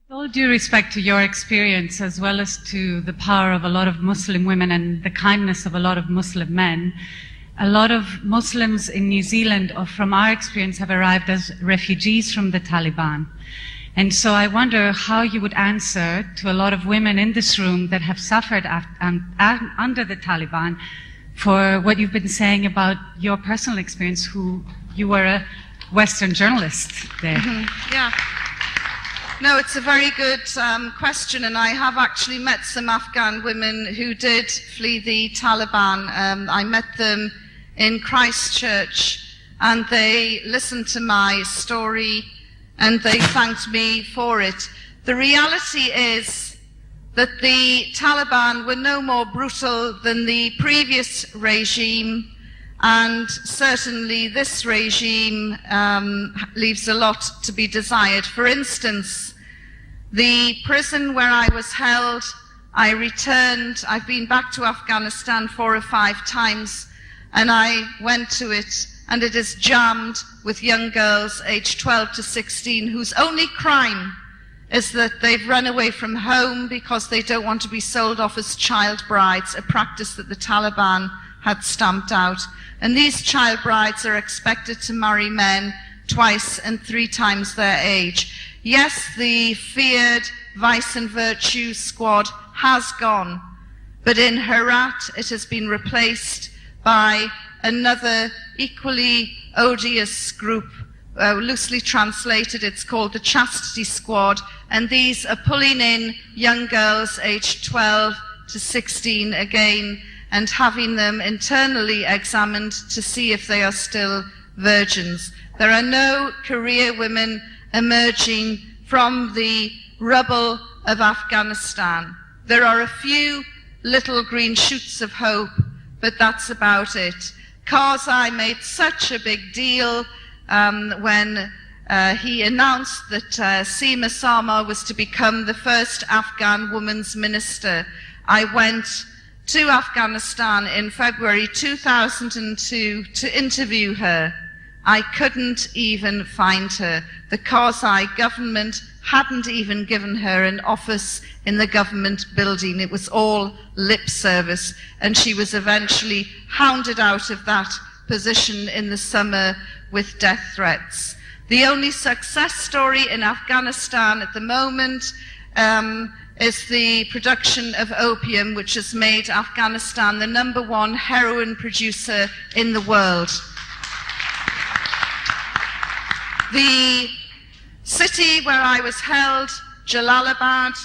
With all due respect to your experience, as well as to the power of a lot of Muslim women and the kindness of a lot of Muslim men, a lot of Muslims in New Zealand, or from our experience, have arrived as refugees from the Taliban. And so I wonder how you would answer to a lot of women in this room that have suffered under the Taliban for what you've been saying about your personal experience, who you were a Western journalist there. Mm-hmm. Yeah. No, it's a very good question, and I have actually met some Afghan women who did flee the Taliban. I met them in Christchurch, and they listened to my story, and they thanked me for it. The reality is that the Taliban were no more brutal than the previous regime, and certainly this regime leaves a lot to be desired. For instance, the prison where I was held, I returned. I've been back to Afghanistan 4 or 5 times, and I went to it, and it is jammed with young girls aged 12 to 16 whose only crime is that they've run away from home because they don't want to be sold off as child brides, a practice that the Taliban had stamped out. And these child brides are expected to marry men twice and 3 times their age. Yes, the feared Vice and Virtue Squad has gone, but in Herat it has been replaced by another equally odious group. Loosely translated, it's called the Chastity Squad, and these are pulling in young girls aged 12 to 16 again and having them internally examined to see if they are still virgins. There are no career women emerging from the rubble of Afghanistan. There are a few little green shoots of hope, but that's about it. Karzai made such a big deal when he announced that Seema Sama was to become the first Afghan woman's minister. I went to Afghanistan in February 2002 to interview her. I couldn't even find her. The Karzai government hadn't even given her an office in the government building. It was all lip service, and she was eventually hounded out of that position in the summer with death threats. The only success story in Afghanistan at the moment is the production of opium, which has made Afghanistan the #1 heroin producer in the world. The city where I was held, Jalalabad,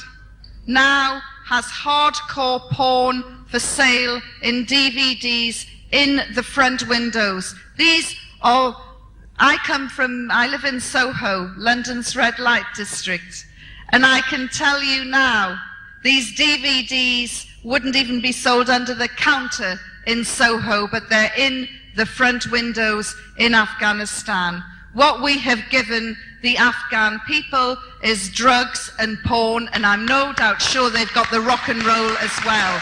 now has hardcore porn for sale in DVDs in the front windows. These are, I live in Soho, London's red light district, and I can tell you now, these DVDs wouldn't even be sold under the counter in Soho, but they're in the front windows in Afghanistan. What we have given the Afghan people is drugs and porn, and I'm no doubt sure they've got the rock and roll as well.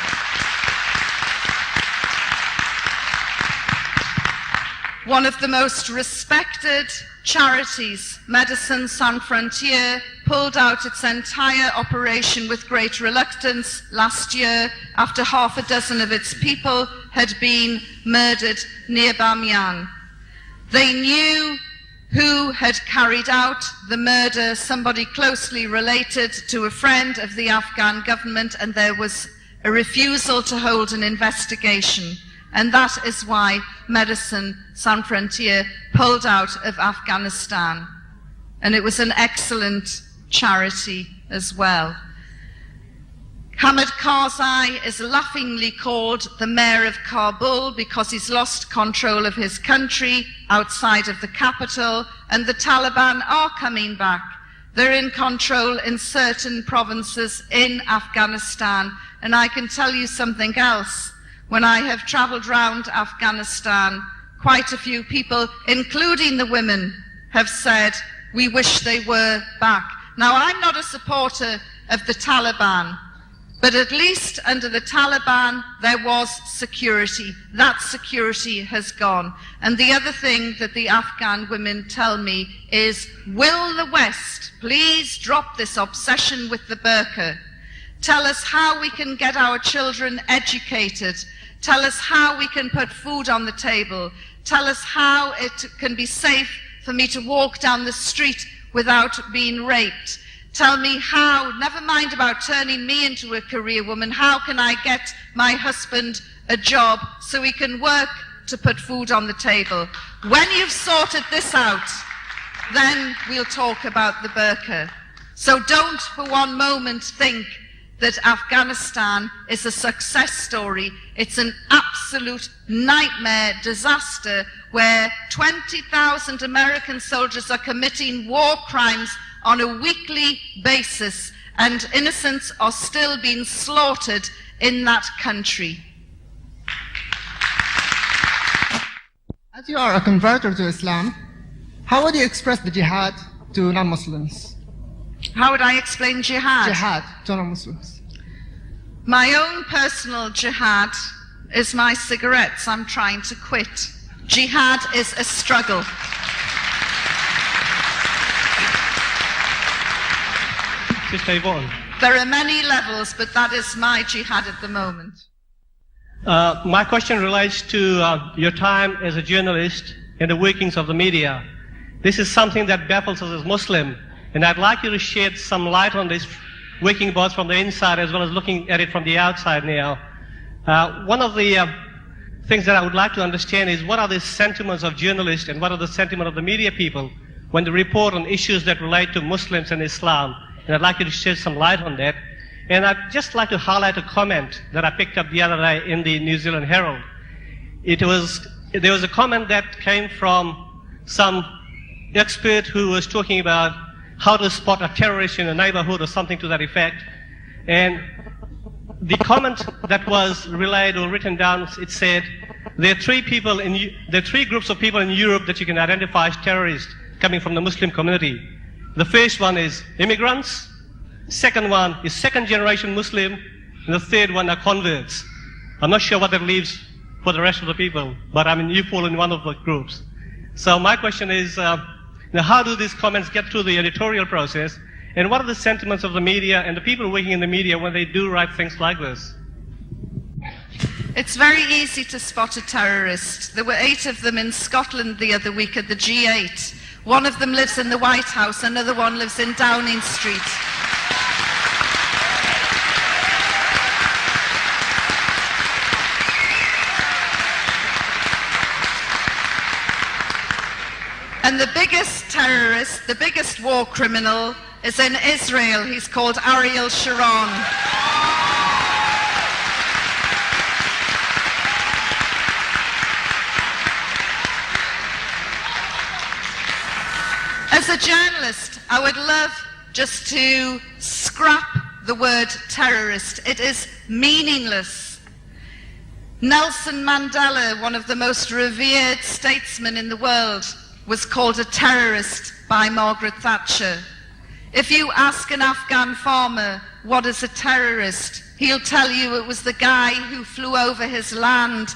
One of the most respected charities, Médecins Sans Frontières, pulled out its entire operation with great reluctance last year after half a dozen of its people had been murdered near Bamyan. They knew who had carried out the murder, somebody closely related to a friend of the Afghan government, and there was a refusal to hold an investigation. And that is why Médecins Sans Frontières pulled out of Afghanistan. And it was an excellent charity as well. Hamid Karzai is laughingly called the mayor of Kabul because he's lost control of his country outside of the capital, and the Taliban are coming back. They're in control in certain provinces in Afghanistan. And I can tell you something else. When I have traveled round Afghanistan, quite a few people, including the women, have said, we wish they were back. Now, I'm not a supporter of the Taliban, but at least under the Taliban, there was security. That security has gone. And the other thing that the Afghan women tell me is, will the West please drop this obsession with the burqa? Tell us how we can get our children educated. Tell us how we can put food on the table. Tell us how it can be safe for me to walk down the street without being raped. Tell me how, never mind about turning me into a career woman, how can I get my husband a job so he can work to put food on the table? When you've sorted this out, then we'll talk about the burqa. So don't for one moment think that Afghanistan is a success story. It's an absolute nightmare disaster where 20,000 American soldiers are committing war crimes on a weekly basis, and innocents are still being slaughtered in that country. As you are a converter to Islam, how would you express the jihad to non-Muslims? How would I explain jihad? Jihad to non-Muslims. My own personal jihad is my cigarettes I'm trying to quit. Jihad is a struggle. Sister Yvonne. There are many levels, but that is my jihad at the moment. My question relates to your time as a journalist and the workings of the media. This is something that baffles us as Muslim, and I'd like you to shed some light on this, working both from the inside as well as looking at it from the outside now. One of the things that I would like to understand is what are the sentiments of journalists and what are the sentiments of the media people when they report on issues that relate to Muslims and Islam. And I'd like you to shed some light on that. And I'd just like to highlight a comment that I picked up the other day in the New Zealand Herald. There was a comment that came from some expert who was talking about how to spot a terrorist in a neighborhood or something to that effect. And the comment that was relayed or written down, it said, there are three groups of people in Europe that you can identify as terrorists coming from the Muslim community. The first one is immigrants, second one is second-generation Muslim, and the third one are converts. I'm not sure what that leaves for the rest of the people, but I mean, you fall in one of the groups. So my question is, how do these comments get through the editorial process, and what are the sentiments of the media and the people working in the media when they do write things like this? It's very easy to spot a terrorist. There were 8 of them in Scotland the other week at the G8. One of them lives in the White House, another one lives in Downing Street. And the biggest terrorist, the biggest war criminal, is in Israel. He's called Ariel Sharon. As a journalist, I would love just to scrap the word terrorist. It is meaningless. Nelson Mandela, one of the most revered statesmen in the world, was called a terrorist by Margaret Thatcher. If you ask an Afghan farmer what is a terrorist, he'll tell you it was the guy who flew over his land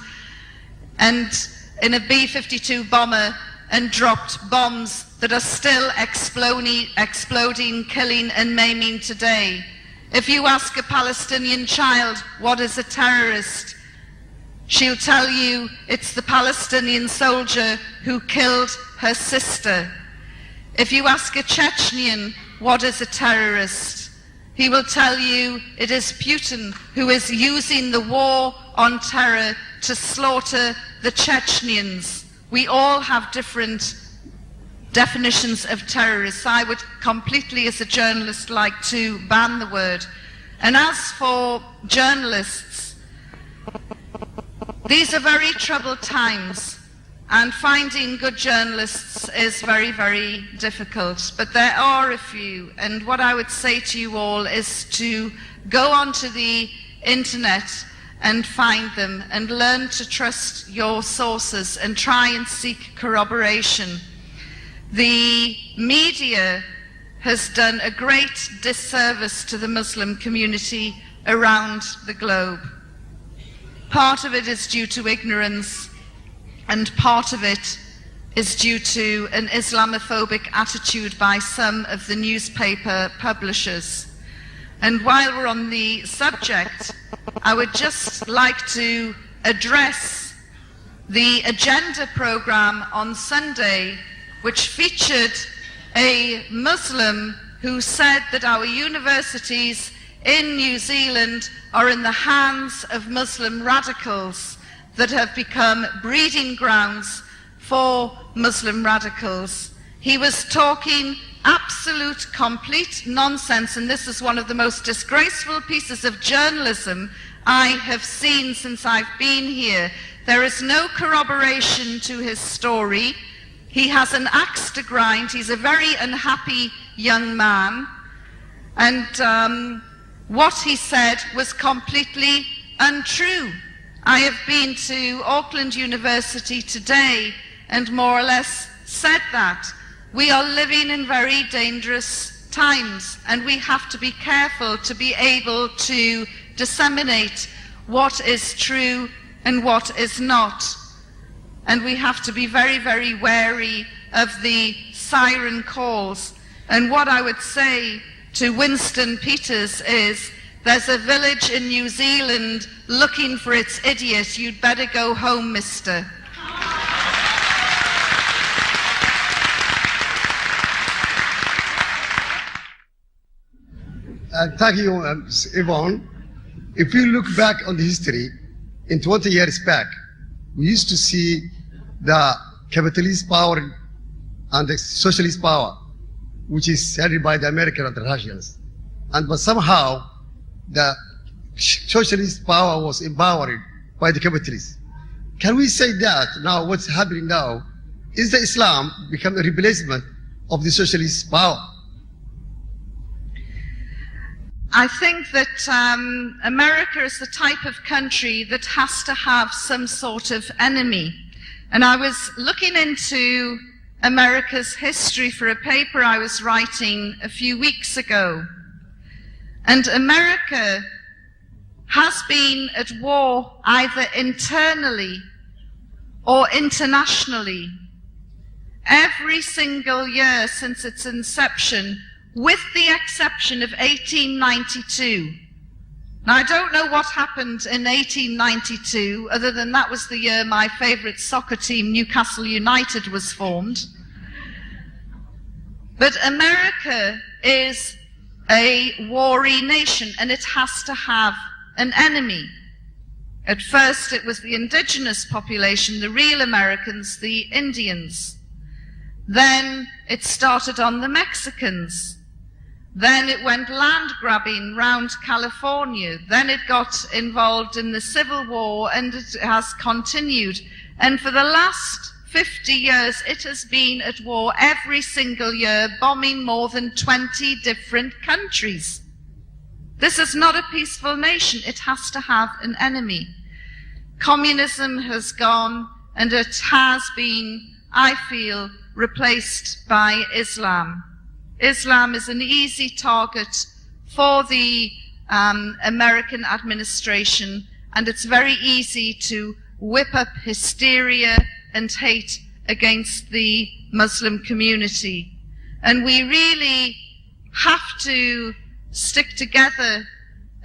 and in a B-52 bomber and dropped bombs that are still exploding, killing and maiming today. If you ask a Palestinian child what is a terrorist, she'll tell you it's the Palestinian soldier who killed her sister. If you ask a Chechnyan what is a terrorist, he will tell you it is Putin who is using the war on terror to slaughter the Chechnyans. We all have different definitions of terrorists. I would completely, as a journalist, like to ban the word. And as for journalists, these are very troubled times, and finding good journalists is very, very difficult. But there are a few, and what I would say to you all is to go onto the internet and find them and learn to trust your sources and try and seek corroboration. The media has done a great disservice to the Muslim community around the globe. Part of it is due to ignorance, and part of it is due to an Islamophobic attitude by some of the newspaper publishers. And while we're on the subject, I would just like to address the agenda program on Sunday, which featured a Muslim who said that our universities in New Zealand are in the hands of Muslim radicals that have become breeding grounds for Muslim radicals. He was talking absolute, complete nonsense, and this is one of the most disgraceful pieces of journalism I have seen since I've been here. There is no corroboration to his story. He has an axe to grind. He's a very unhappy young man. And what he said was completely untrue. I have been to Auckland University today and more or less said that. We are living in very dangerous times, and we have to be careful to be able to disseminate what is true and what is not. And we have to be very, very wary of the siren calls. And what I would say to Winston Peters is, there's a village in New Zealand looking for its idiot. You'd better go home, mister. Thank you, Yvonne. If you look back on the history, in 20 years back, we used to see the capitalist power and the socialist power, which is headed by the Americans and the Russians. But somehow, the socialist power was empowered by the capitalists. Can we say that now what's happening now is the Islam become a replacement of the socialist power? I think that America is the type of country that has to have some sort of enemy. And I was looking into America's history for a paper I was writing a few weeks ago. And America has been at war either internally or internationally every single year since its inception, with the exception of 1892. Now, I don't know what happened in 1892, other than that was the year my favourite soccer team, Newcastle United, was formed. But America is a warring nation, and it has to have an enemy. At first, it was the indigenous population, the real Americans, the Indians. Then it started on the Mexicans. Then it went land grabbing round California. Then it got involved in the Civil War, and it has continued. And for the last 50 years, it has been at war every single year, bombing more than 20 different countries. This is not a peaceful nation. It has to have an enemy. Communism has gone, and it has been, I feel, replaced by Islam. Islam is an easy target for the American administration, and it's very easy to whip up hysteria and hate against the Muslim community. And we really have to stick together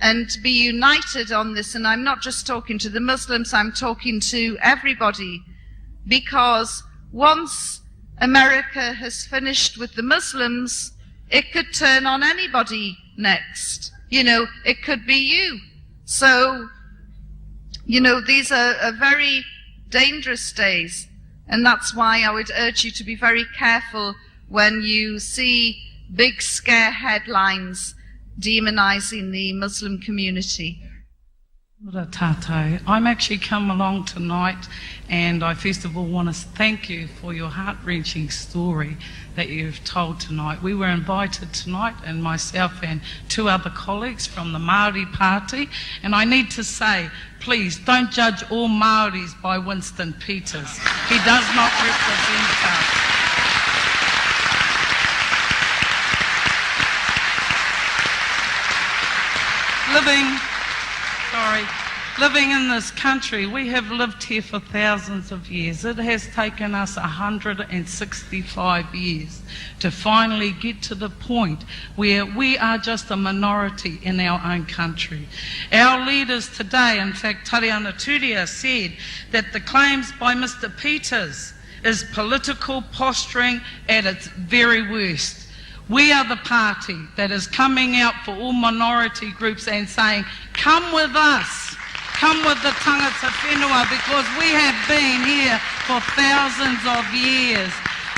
and be united on this. And I'm not just talking to the Muslims, I'm talking to everybody, because once America has finished with the Muslims, it could turn on anybody next. You know, it could be you. So, you know, these are very dangerous days, and that's why I would urge you to be very careful when you see big scare headlines demonizing the Muslim community. I'm actually come along tonight, and I first of all want to thank you for your heart-wrenching story that you've told tonight. We were invited tonight, and myself and 2 other colleagues from the Māori Party, and I need to say, please don't judge all Māoris by Winston Peters. He does not represent us. Living in this country, we have lived here for thousands of years. It has taken us 165 years to finally get to the point where we are just a minority in our own country. Our leaders today, in fact, Taliban Turia said that the claims by Mr. Peters is political posturing at its very worst. We are the party that is coming out for all minority groups and saying, come with us, come with the tangata whenua, because we have been here for thousands of years.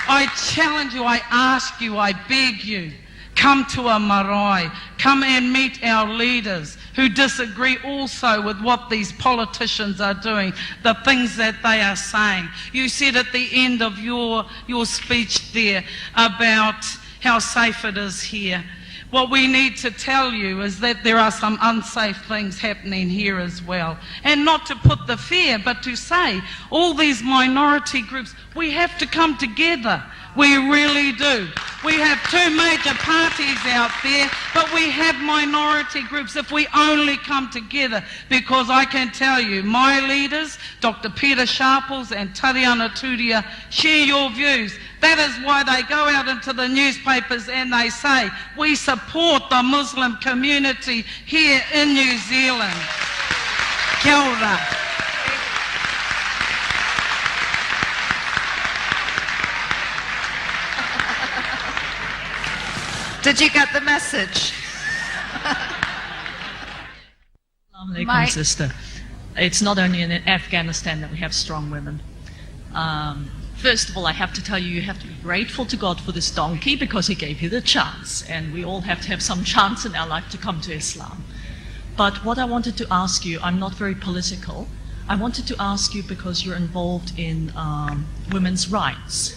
I challenge you, I ask you, I beg you, come to a marae, come and meet our leaders who disagree also with what these politicians are doing, the things that they are saying. You said at the end of your speech there about how safe it is here. What we need to tell you is that there are some unsafe things happening here as well. And not to put the fear, but to say, all these minority groups, we have to come together. We really do. We have 2 major parties out there, but we have minority groups if we only come together. Because I can tell you, my leaders, Dr. Peter Sharples and Tariana Turia, share your views. That is why they go out into the newspapers and they say, we support the Muslim community here in New Zealand. Kia ora. Did you get the message? Assalamu alaikum, sister. It's not only in Afghanistan that we have strong women. First of all, I have to tell you, you have to be grateful to God for this donkey because he gave you the chance. And we all have to have some chance in our life to come to Islam. But what I wanted to ask you, I'm not very political. I wanted to ask you because you're involved in women's rights.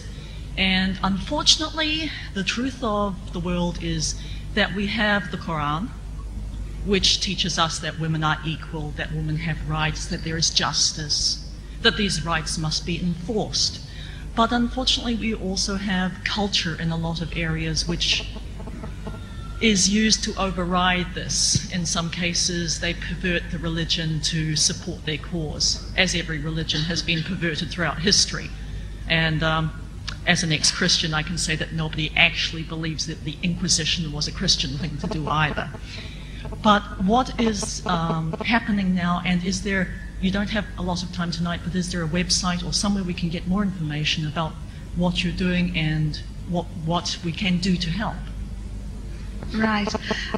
And unfortunately, the truth of the world is that we have the Quran, which teaches us that women are equal, that women have rights, that there is justice, that these rights must be enforced. But unfortunately, we also have culture in a lot of areas which is used to override this. In some cases, they pervert the religion to support their cause, as every religion has been perverted throughout history. And as an ex-Christian, I can say that nobody actually believes that the Inquisition was a Christian thing to do either. But what is happening now, and is there, you don't have a lot of time tonight, but is there a website or somewhere we can get more information about what you're doing and what we can do to help? Right.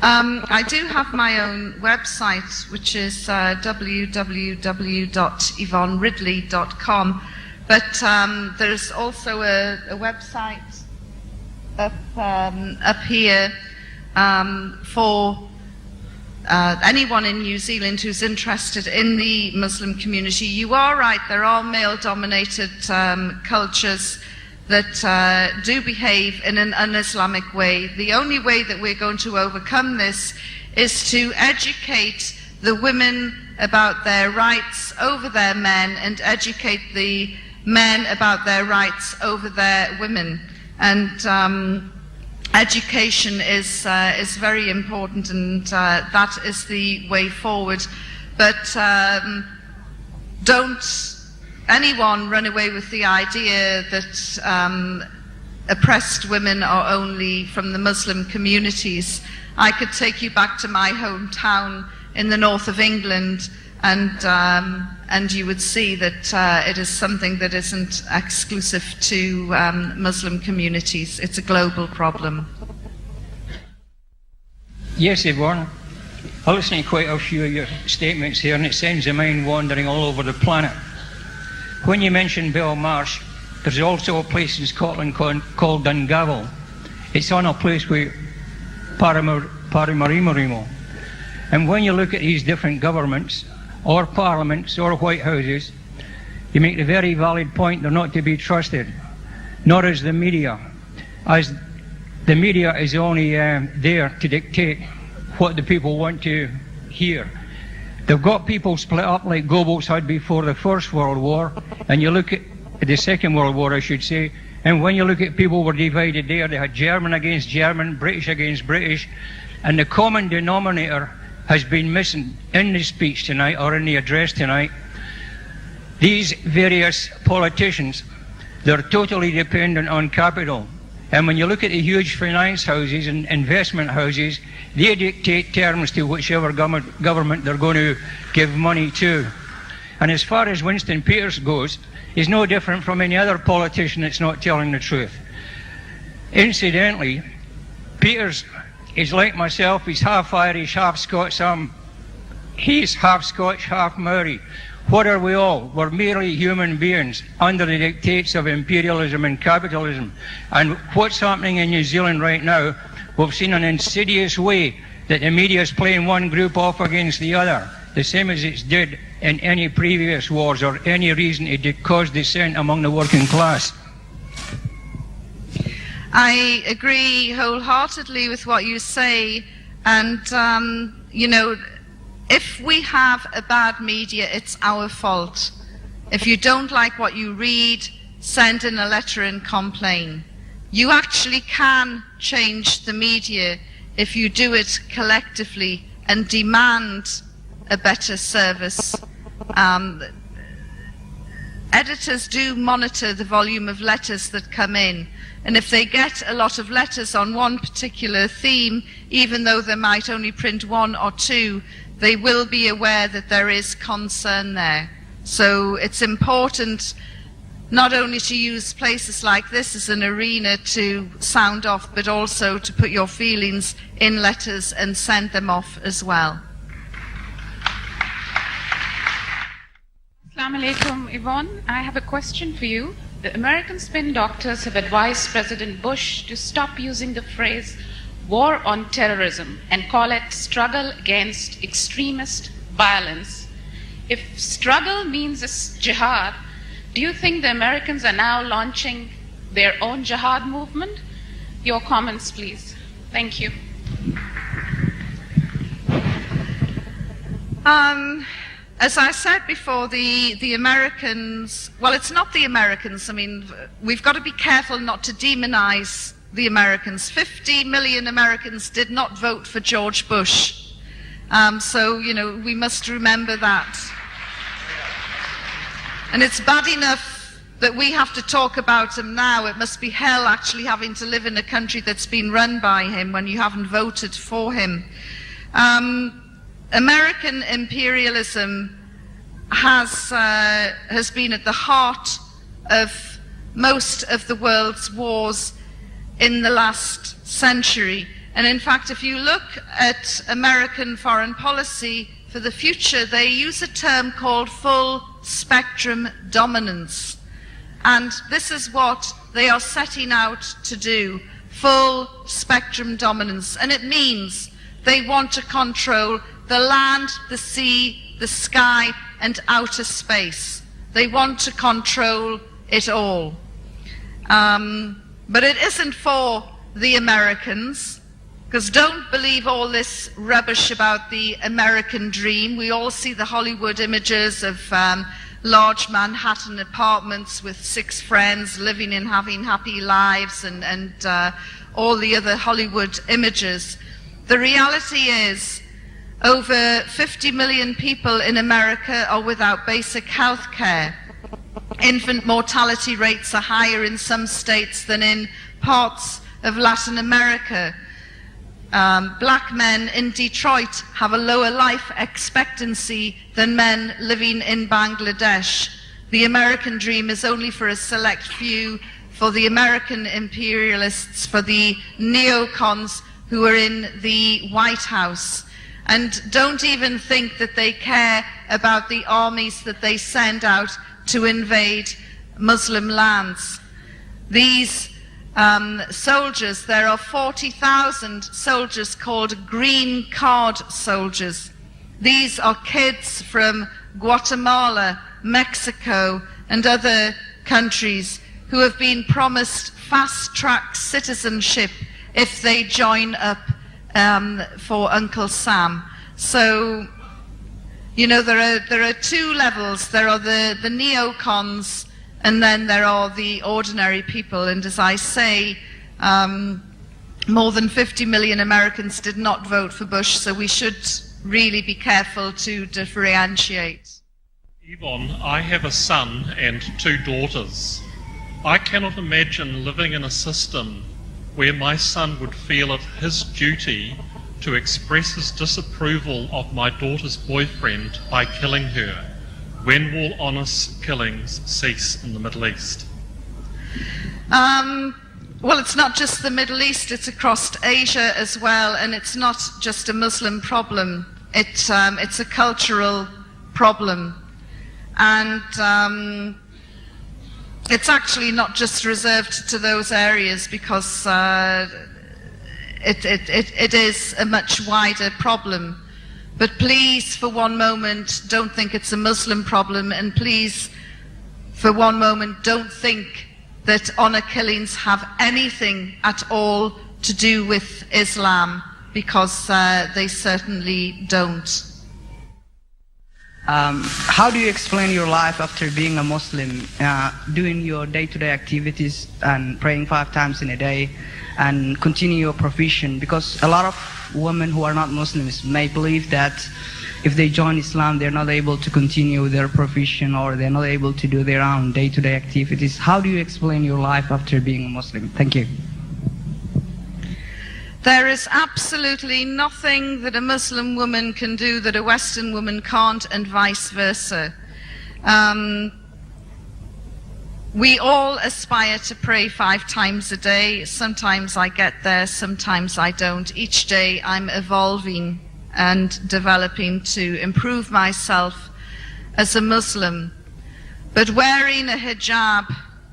I do have my own website, which is www.yvonneridley.com. But there's also a website up here for anyone in New Zealand who's interested in the Muslim community. You are right, there are male-dominated cultures that do behave in an un-Islamic way. The only way that we're going to overcome this is to educate the women about their rights over their men and educate the men about their rights over their women. And education is very important, and that is the way forward. But don't anyone run away with the idea that oppressed women are only from the Muslim communities. I could take you back to my hometown in the north of England, and you would see that it is something that isn't exclusive to Muslim communities. It's a global problem. Yes, Yvonne. I listened to quite a few of your statements here, and it sends the mind wandering all over the planet. When you mention Belmarsh, there's also a place in Scotland called Dungavel. It's on a place with Paramarimarimo. And when you look at these different governments, or parliaments, or White Houses, you make the very valid point they're not to be trusted, nor is the media, as the media is only there to dictate what the people want to hear. They've got people split up like Goebbels had before the First World War, and you look at the Second World War, I should say, and when you look at people were divided there, they had German against German, British against British, and the common denominator has been missing in the speech tonight, or in the address tonight. These various politicians, they're totally dependent on capital. And when you look at the huge finance houses and investment houses, they dictate terms to whichever government they're going to give money to. And as far as Winston Peters goes, he's no different from any other politician that's not telling the truth. Incidentally, Peters is like myself. He's half Irish, half Scots. He's half Scotch, half Maori. What are we all? We're merely human beings under the dictates of imperialism and capitalism. And what's happening in New Zealand right now, we've seen an insidious way that the media is playing one group off against the other, the same as it did in any previous wars or any reason to cause dissent among the working class. I agree wholeheartedly with what you say, and you know, if we have a bad media, it's our fault. If you don't like what you read, send in a letter and complain. You actually can change the media if you do it collectively and demand a better service. Editors do monitor the volume of letters that come in, and if they get a lot of letters on one particular theme, even though they might only print one or two, they will be aware that there is concern there. So it's important not only to use places like this as an arena to sound off, but also to put your feelings in letters and send them off as well. Assalamu alaikum, Yvonne. I have a question for you. The American spin doctors have advised President Bush to stop using the phrase war on terrorism and call it struggle against extremist violence. If struggle means jihad, do you think the Americans are now launching their own jihad movement? Your comments, please. Thank you. As I said before, the Americans, well, it's not the Americans. I mean, we've got to be careful not to demonize the Americans. 50 million Americans did not vote for George Bush. So, you know, we must remember that. And it's bad enough that we have to talk about him now. It must be hell actually having to live in a country that's been run by him when you haven't voted for him. American imperialism has been at the heart of most of the world's wars in the last century. And in fact, if you look at American foreign policy for the future, they use a term called full spectrum dominance. And this is what they are setting out to do, full spectrum dominance. And it means they want to control the land, the sea, the sky, and outer space. They want to control it all. But it isn't for the Americans. Because don't believe all this rubbish about the American dream. We all see the Hollywood images of large Manhattan apartments with 6 friends living and having happy lives and all the other Hollywood images. The reality is over 50 million people in America are without basic health care. Infant mortality rates are higher in some states than in parts of Latin America. Black men in Detroit have a lower life expectancy than men living in Bangladesh. The American dream is only for a select few, for the American imperialists, for the neocons who are in the White House. And don't even think that they care about the armies that they send out to invade Muslim lands. These soldiers, there are 40,000 soldiers called green card soldiers. These are kids from Guatemala, Mexico, and other countries who have been promised fast-track citizenship if they join up for Uncle Sam. So, you know, there are 2 levels. There are the neocons, and then there are the ordinary people. And as I say, more than 50 million Americans did not vote for Bush, so we should really be careful to differentiate. Yvonne, I have a son and 2 daughters. I cannot imagine living in a system where my son would feel it his duty to express his disapproval of my daughter's boyfriend by killing her. When will honest killings cease in the Middle East? Well, it's not just the Middle East, it's across Asia as well, and it's not just a Muslim problem. It's a cultural problem. And it's actually not just reserved to those areas, because it is a much wider problem. But please, for one moment, don't think it's a Muslim problem, and please, for one moment, don't think that honor killings have anything at all to do with Islam, because they certainly don't. How do you explain your life after being a Muslim, doing your day-to-day activities and praying 5 times in a day and continue your profession? Because a lot of women who are not Muslims may believe that if they join Islam, they're not able to continue their profession, or they're not able to do their own day-to-day activities. How do you explain your life after being a Muslim? Thank you. There is absolutely nothing that a Muslim woman can do that a Western woman can't, and vice versa. We all aspire to pray 5 times a day. Sometimes I get there, sometimes I don't. Each day I'm evolving and developing to improve myself as a Muslim. But wearing a hijab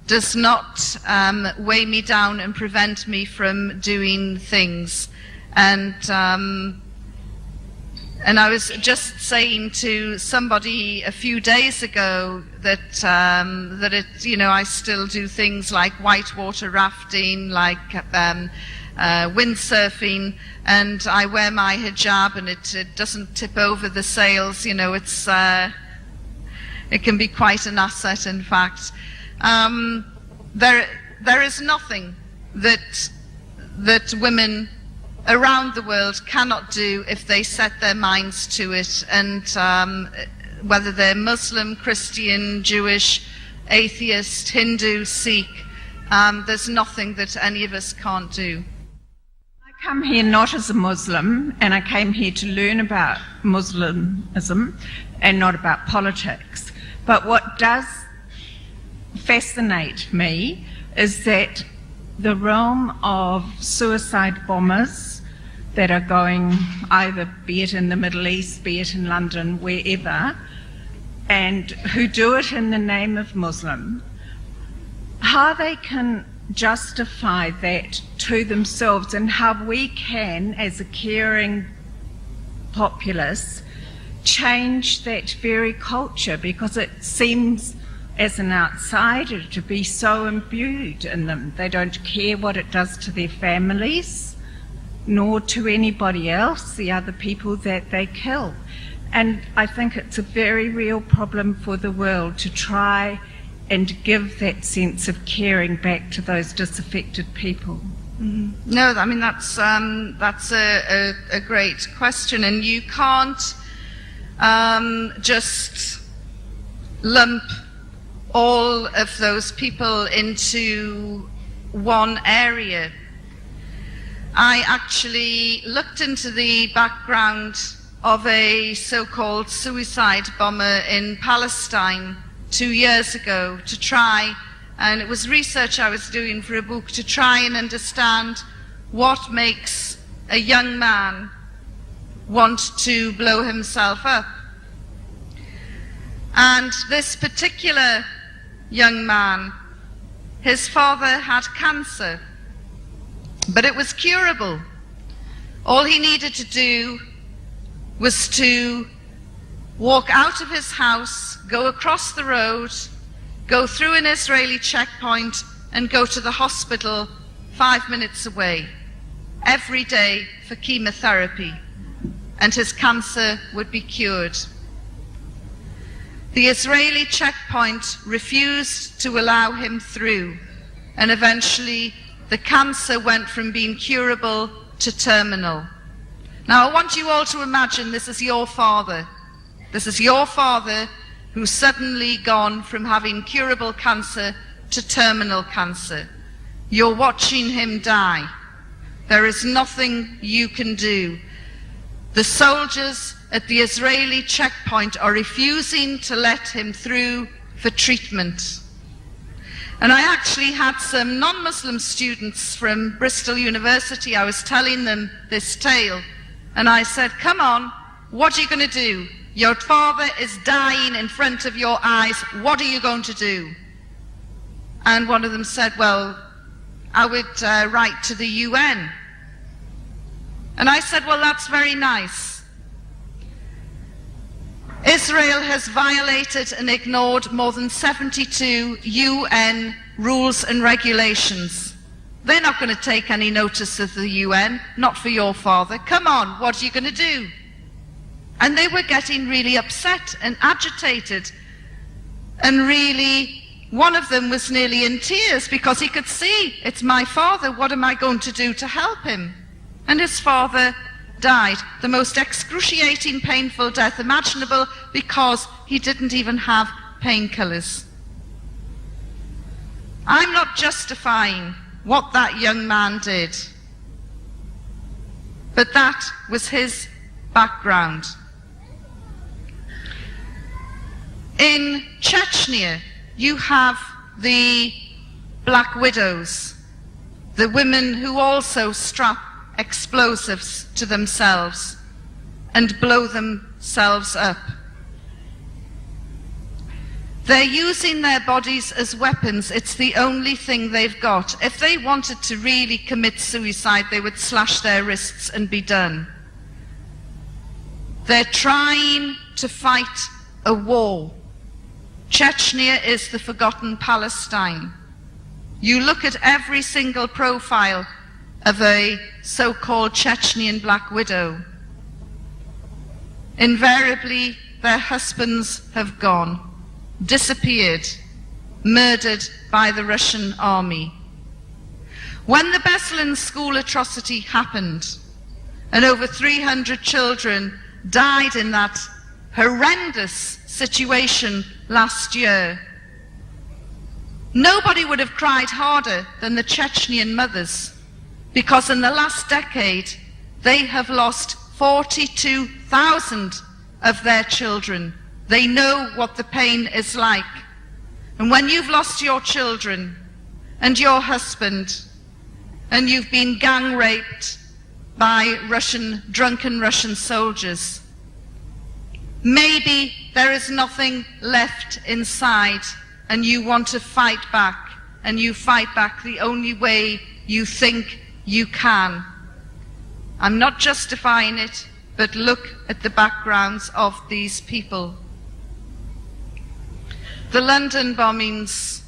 does not weigh me down and prevent me from doing things. And I was just saying to somebody a few days ago that I still do things like whitewater rafting, like windsurfing, and I wear my hijab, and it doesn't tip over the sails. You know, it can be quite an asset, in fact. There is nothing that women around the world cannot do if they set their minds to it, and whether they're Muslim, Christian, Jewish, atheist, Hindu, Sikh, there's nothing that any of us can't do. I come here not as a Muslim, and I came here to learn about Muslimism and not about politics. But what does fascinate me is that the realm of suicide bombers that are going either, be it in the Middle East, be it in London, wherever, and who do it in the name of Muslim, how they can justify that to themselves, and how we can, as a caring populace, change that very culture, because it seems as an outsider to be so imbued in them. They don't care what it does to their families. nor to anybody else, the other people that they kill. And I think it's a very real problem for the world to try and give that sense of caring back to those disaffected people. Mm-hmm. No, I mean, that's a great question, and you can't just lump all of those people into one area. I actually looked into the background of a so-called suicide bomber in Palestine 2 years ago to try, and it was research I was doing for a book, to try and understand what makes a young man want to blow himself up. And this particular young man, his father had cancer, but it was curable. All he needed to do was to walk out of his house, go across the road, go through an Israeli checkpoint, and go to the hospital 5 minutes away every day for chemotherapy, and his cancer would be cured. The Israeli checkpoint refused to allow him through, and eventually the cancer went from being curable to terminal. Now I want you all to imagine this is your father. This is your father who's suddenly gone from having curable cancer to terminal cancer. You're watching him die. There is nothing you can do. The soldiers at the Israeli checkpoint are refusing to let him through for treatment. And I actually had some non-Muslim students from Bristol University. I was telling them this tale, and I said, come on, what are you going to do? Your father is dying in front of your eyes. What are you going to do? And one of them said, well, I would write to the UN. And I said, well, that's very nice. Israel has violated and ignored more than 72 UN rules and regulations. They're not going to take any notice of the UN, not for your father. Come on, what are you going to do? And they were getting really upset and agitated. And really, one of them was nearly in tears because he could see, it's my father, what am I going to do to help him? And his father died, the most excruciating, painful death imaginable, because he didn't even have painkillers. I'm not justifying what that young man did, but that was his background. In Chechnya, you have the Black Widows, the women who also strap explosives to themselves and blow themselves up. They're using their bodies as weapons. It's the only thing they've got. If they wanted to really commit suicide, they would slash their wrists and be done. They're trying to fight a war. Chechnya is the forgotten Palestine. You look at every single profile of a so-called Chechnyan Black Widow. Invariably, their husbands have gone, disappeared, murdered by the Russian army. When the Beslan school atrocity happened, and over 300 children died in that horrendous situation last year, nobody would have cried harder than the Chechnyan mothers, because in the last decade they have lost 42,000 of their children. They know what the pain is like. And when you've lost your children and your husband, and you've been gang raped by drunken Russian soldiers, maybe there is nothing left inside, and you want to fight back, and you fight back the only way you think you can. I'm not justifying it, but look at the backgrounds of these people. The London bombings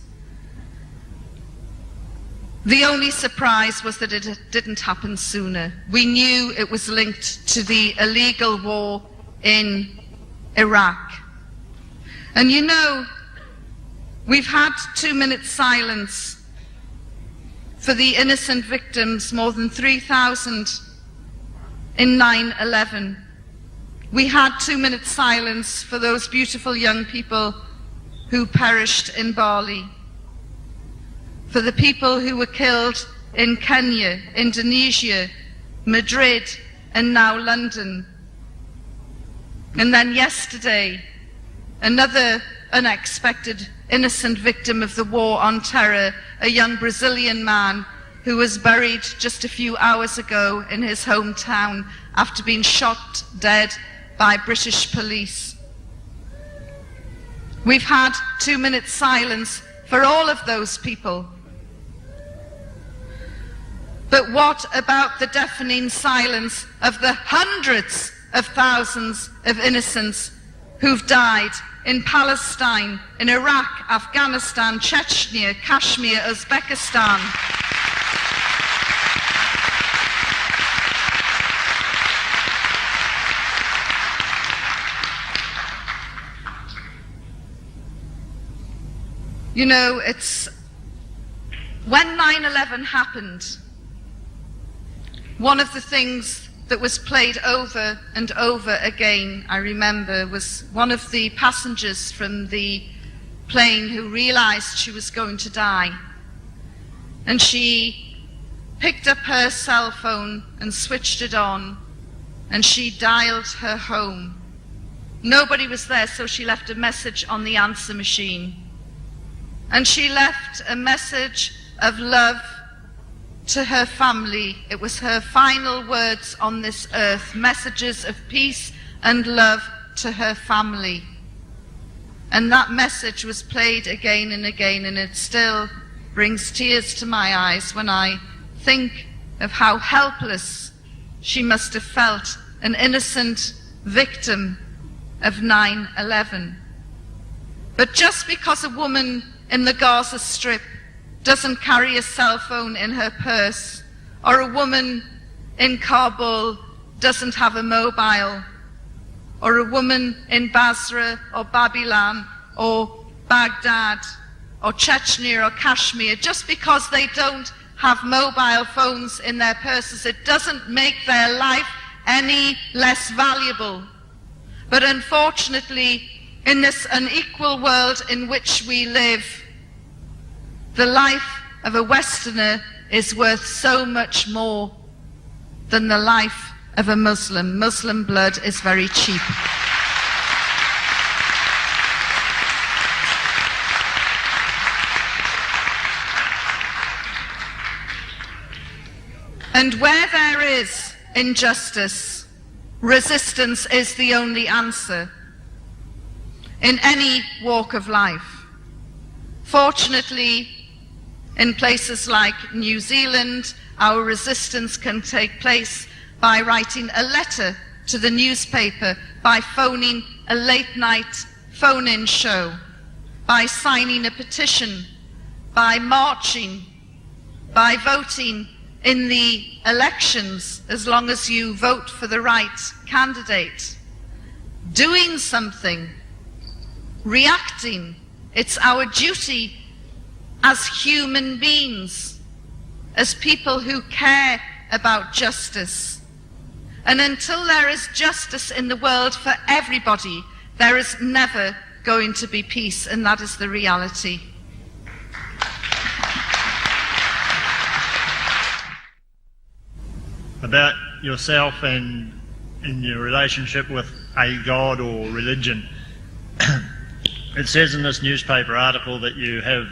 The only surprise was that it didn't happen sooner. We knew it was linked to the illegal war in Iraq. And you know, we've had 2 minutes silence for the innocent victims, more than 3,000 in 9/11. We had 2 minutes silence for those beautiful young people who perished in Bali, for the people who were killed in Kenya, Indonesia, Madrid, and now London. And then yesterday, another unexpected innocent victim of the war on terror, a young Brazilian man who was buried just a few hours ago in his hometown after being shot dead by British police. We've had 2 minutes silence for all of those people. But what about the deafening silence of the hundreds of thousands of innocents who've died in Palestine, in Iraq, Afghanistan, Chechnya, Kashmir, Uzbekistan? You know, it's when 9/11 happened, one of the things that was played over and over again, I remember, was one of the passengers from the plane who realized she was going to die. And she picked up her cell phone and switched it on, and she dialed her home. Nobody was there, so she left a message on the answer machine. And she left a message of love to her family. It was her final words on this earth, messages of peace and love to her family. And that message was played again and again, and it still brings tears to my eyes when I think of how helpless she must have felt, an innocent victim of 9/11. But just because a woman in the Gaza Strip doesn't carry a cell phone in her purse, or a woman in Kabul doesn't have a mobile, or a woman in Basra or Babylon or Baghdad or Chechnya or Kashmir, just because they don't have mobile phones in their purses, it doesn't make their life any less valuable. But unfortunately, in this unequal world in which we live, the life of a Westerner is worth so much more than the life of a Muslim. Muslim blood is very cheap. And where there is injustice, resistance is the only answer in any walk of life. Fortunately, in places like New Zealand, our resistance can take place by writing a letter to the newspaper, by phoning a late-night phone-in show, by signing a petition, by marching, by voting in the elections, as long as you vote for the right candidate. Doing something, reacting. It's our duty as human beings, as people who care about justice. And until there is justice in the world for everybody, there is never going to be peace, and that is the reality. About yourself and in your relationship with a god or religion. It says in this newspaper article that you have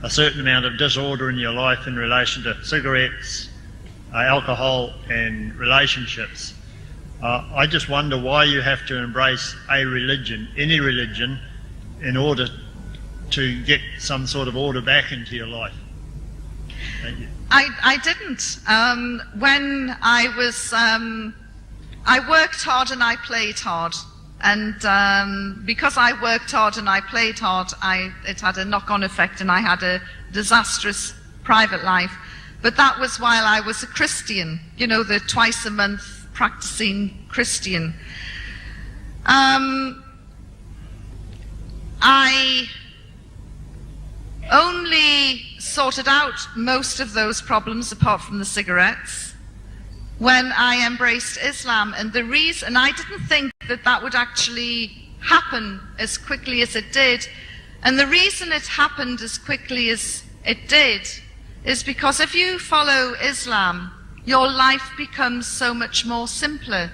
a certain amount of disorder in your life in relation to cigarettes, alcohol and relationships. I just wonder why you have to embrace a religion, any religion, in order to get some sort of order back into your life. Thank you. I didn't. When I was, I worked hard and I played hard. And because I worked hard and I played hard, it had a knock-on effect, and I had a disastrous private life. But that was while I was a Christian, you know, the twice a month practicing Christian. I only sorted out most of those problems, apart from the cigarettes, when I embraced Islam. And the reason, and I didn't think that that would actually happen as quickly as it did. And the reason it happened as quickly as it did is because if you follow Islam, your life becomes so much more simpler.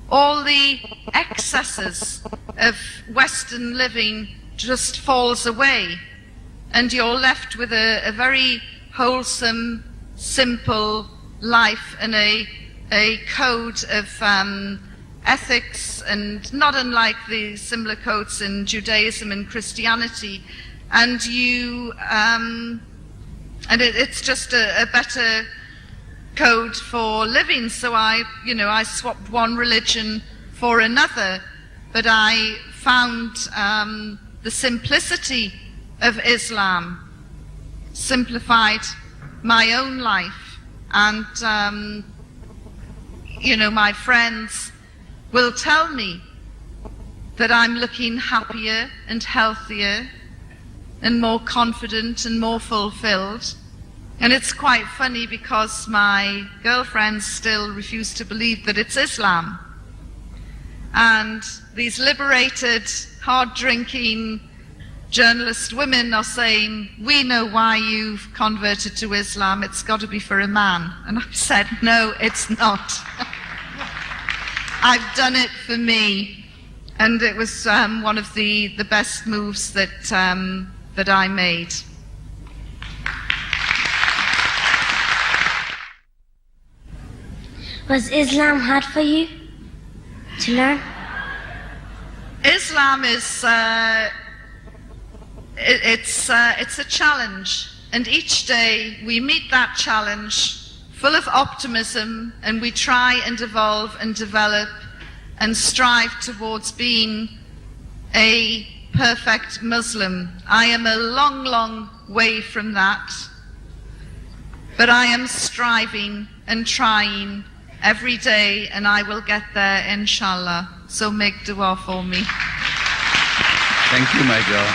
All the excesses of Western living just falls away, and you're left with a very wholesome, simple life and a code of ethics, and not unlike the similar codes in Judaism and Christianity. And you, it's just a better code for living. So I swapped one religion for another, but I found the simplicity of Islam simplified my own life. And my friends will tell me that I'm looking happier and healthier and more confident and more fulfilled. And it's quite funny because my girlfriends still refuse to believe that it's Islam. And these liberated, hard-drinking journalist women are saying, we know why you've converted to Islam, it's got to be for a man. And I said, no, it's not. I've done it for me. And it was one of the best moves that I made. Was Islam hard for you to learn? Islam is it's a challenge, and each day we meet that challenge full of optimism, and we try and evolve and develop and strive towards being a perfect Muslim. I am a long, long way from that, but I am striving and trying every day, and I will get there, inshallah. So make dua for me. Thank you, my girl.